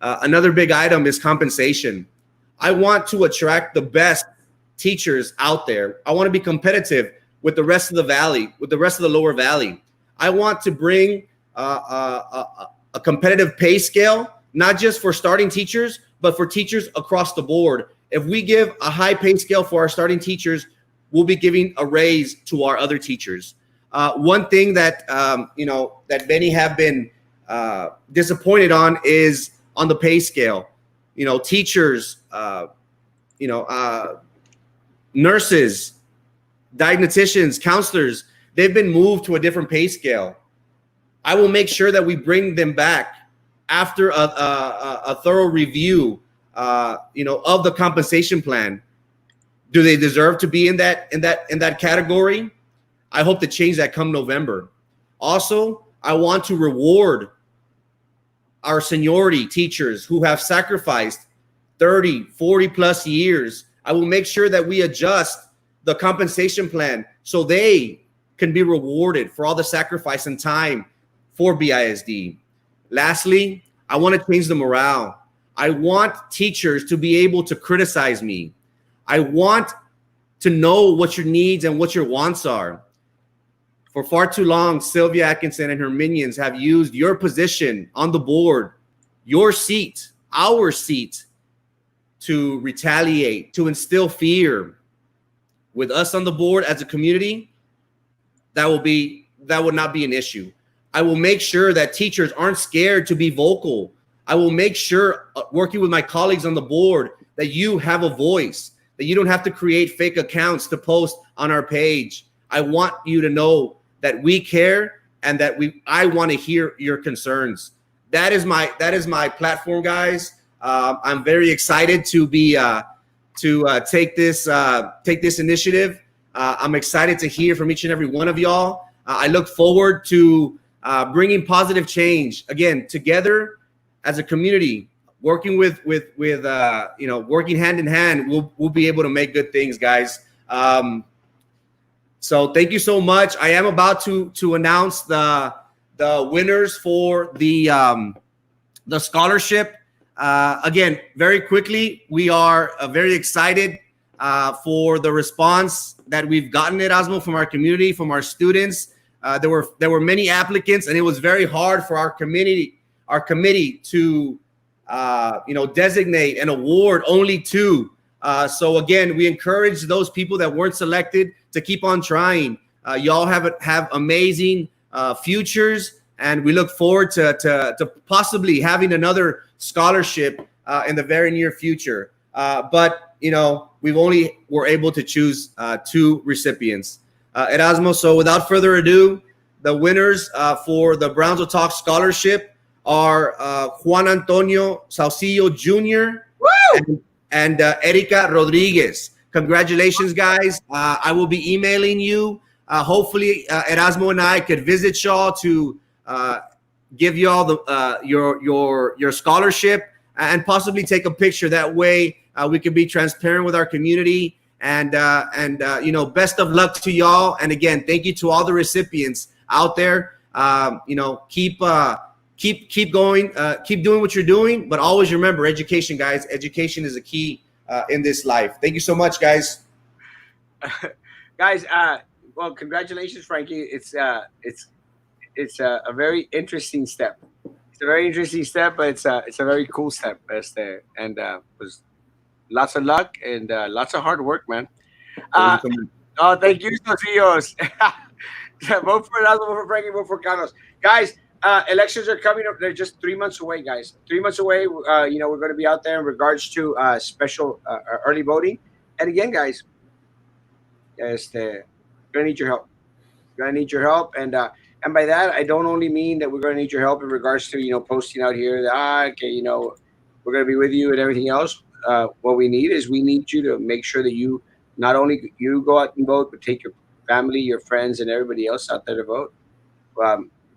Another big item is compensation. I want to attract the best teachers out there. I want to be competitive with the rest of the valley, with the rest of the lower valley. I want to bring a competitive pay scale, not just for starting teachers, but for teachers across the board. If we give a high pay scale for our starting teachers, we'll be giving a raise to our other teachers. One thing that that many have been disappointed on is on the pay scale. Teachers, nurses, diagnosticians, counselors, they've been moved to a different pay scale. I will make sure that we bring them back after a thorough review of the compensation plan. Do they deserve to be in that category? I hope to change that come November. Also, I want to reward our seniority teachers who have sacrificed 30, 40 plus years. I will make sure that we adjust the compensation plan so they can be rewarded for all the sacrifice and time for BISD. Lastly, I want to change the morale. I want teachers to be able to criticize me. I want to know what your needs and what your wants are. For far too long, Sylvia Atkinson and her minions have used your position on the board, your seat, our seat, to retaliate, to instill fear. With us on the board as a community, that would not be an issue. I will make sure that teachers aren't scared to be vocal. I will make sure, working with my colleagues on the board, that you have a voice, that you don't have to create fake accounts to post on our page. I want you to know that we care and that I want to hear your concerns. That is my platform, guys. I'm very excited to be take this initiative. I'm excited to hear from each and every one of y'all. I look forward to bringing positive change again together as a community, working with working hand in hand. We'll be able to make good things, guys. So thank you so much. I am about to announce the winners for the scholarship. Again, very quickly, we are very excited for the response that we've gotten at Erasmo from our community, from our students. There were many applicants, and it was very hard for our committee to designate and award only 2. So again, we encourage those people that weren't selected to keep on trying. Y'all have amazing futures, and we look forward to possibly having another scholarship in the very near future. But we've only were able to choose 2 recipients. Erasmo, so without further ado, the winners for the Brownsville Talk Scholarship are Juan Antonio Saucillo Jr. and Erika Rodriguez. Congratulations, guys. I will be emailing you. Hopefully, Erasmo and I could visit y'all to give y'all your scholarship and possibly take a picture. That way, we can be transparent with our community. And best of luck to y'all. And again, thank you to all the recipients out there. Keep going, keep doing what you're doing, but always remember education, guys. Education is a key in this life. Thank you so much, guys. Guys, well, congratulations, Frankie. It's a very interesting step. It's a very interesting step, but it's a very cool step. And was lots of luck and lots of hard work, man. Thank you, Socios. Vote for Erasmo, vote for Frankie, vote for Carlos. Guys, elections are coming up. They're just 3 months away, guys. 3 months away. We're going to be out there in regards to special early voting. And again, guys, going to need your help. Going to need your help. And by that, I don't only mean that we're going to need your help in regards to, posting out here that, we're going to be with you and everything else. What we need is we need you to make sure that you not only you go out and vote, but take your family, your friends, and everybody else out there to vote.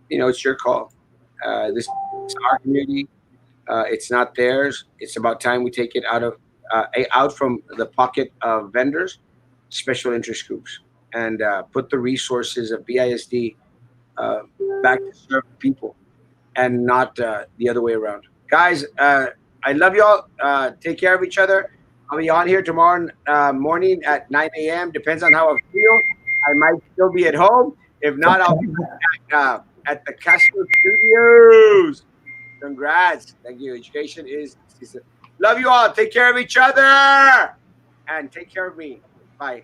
It's your call. This is our community. It's not theirs. It's about time we take it out from the pocket of vendors, special interest groups, and put the resources of BISD back to serve people, and not the other way around. Guys, I love y'all. Take care of each other. I'll be on here tomorrow morning at 9 a.m. Depends on how I feel. I might still be at home. If not, I'll be at the Castro Studios. Congrats. Thank you. Education is. Love you all. Take care of each other. And take care of me. Bye.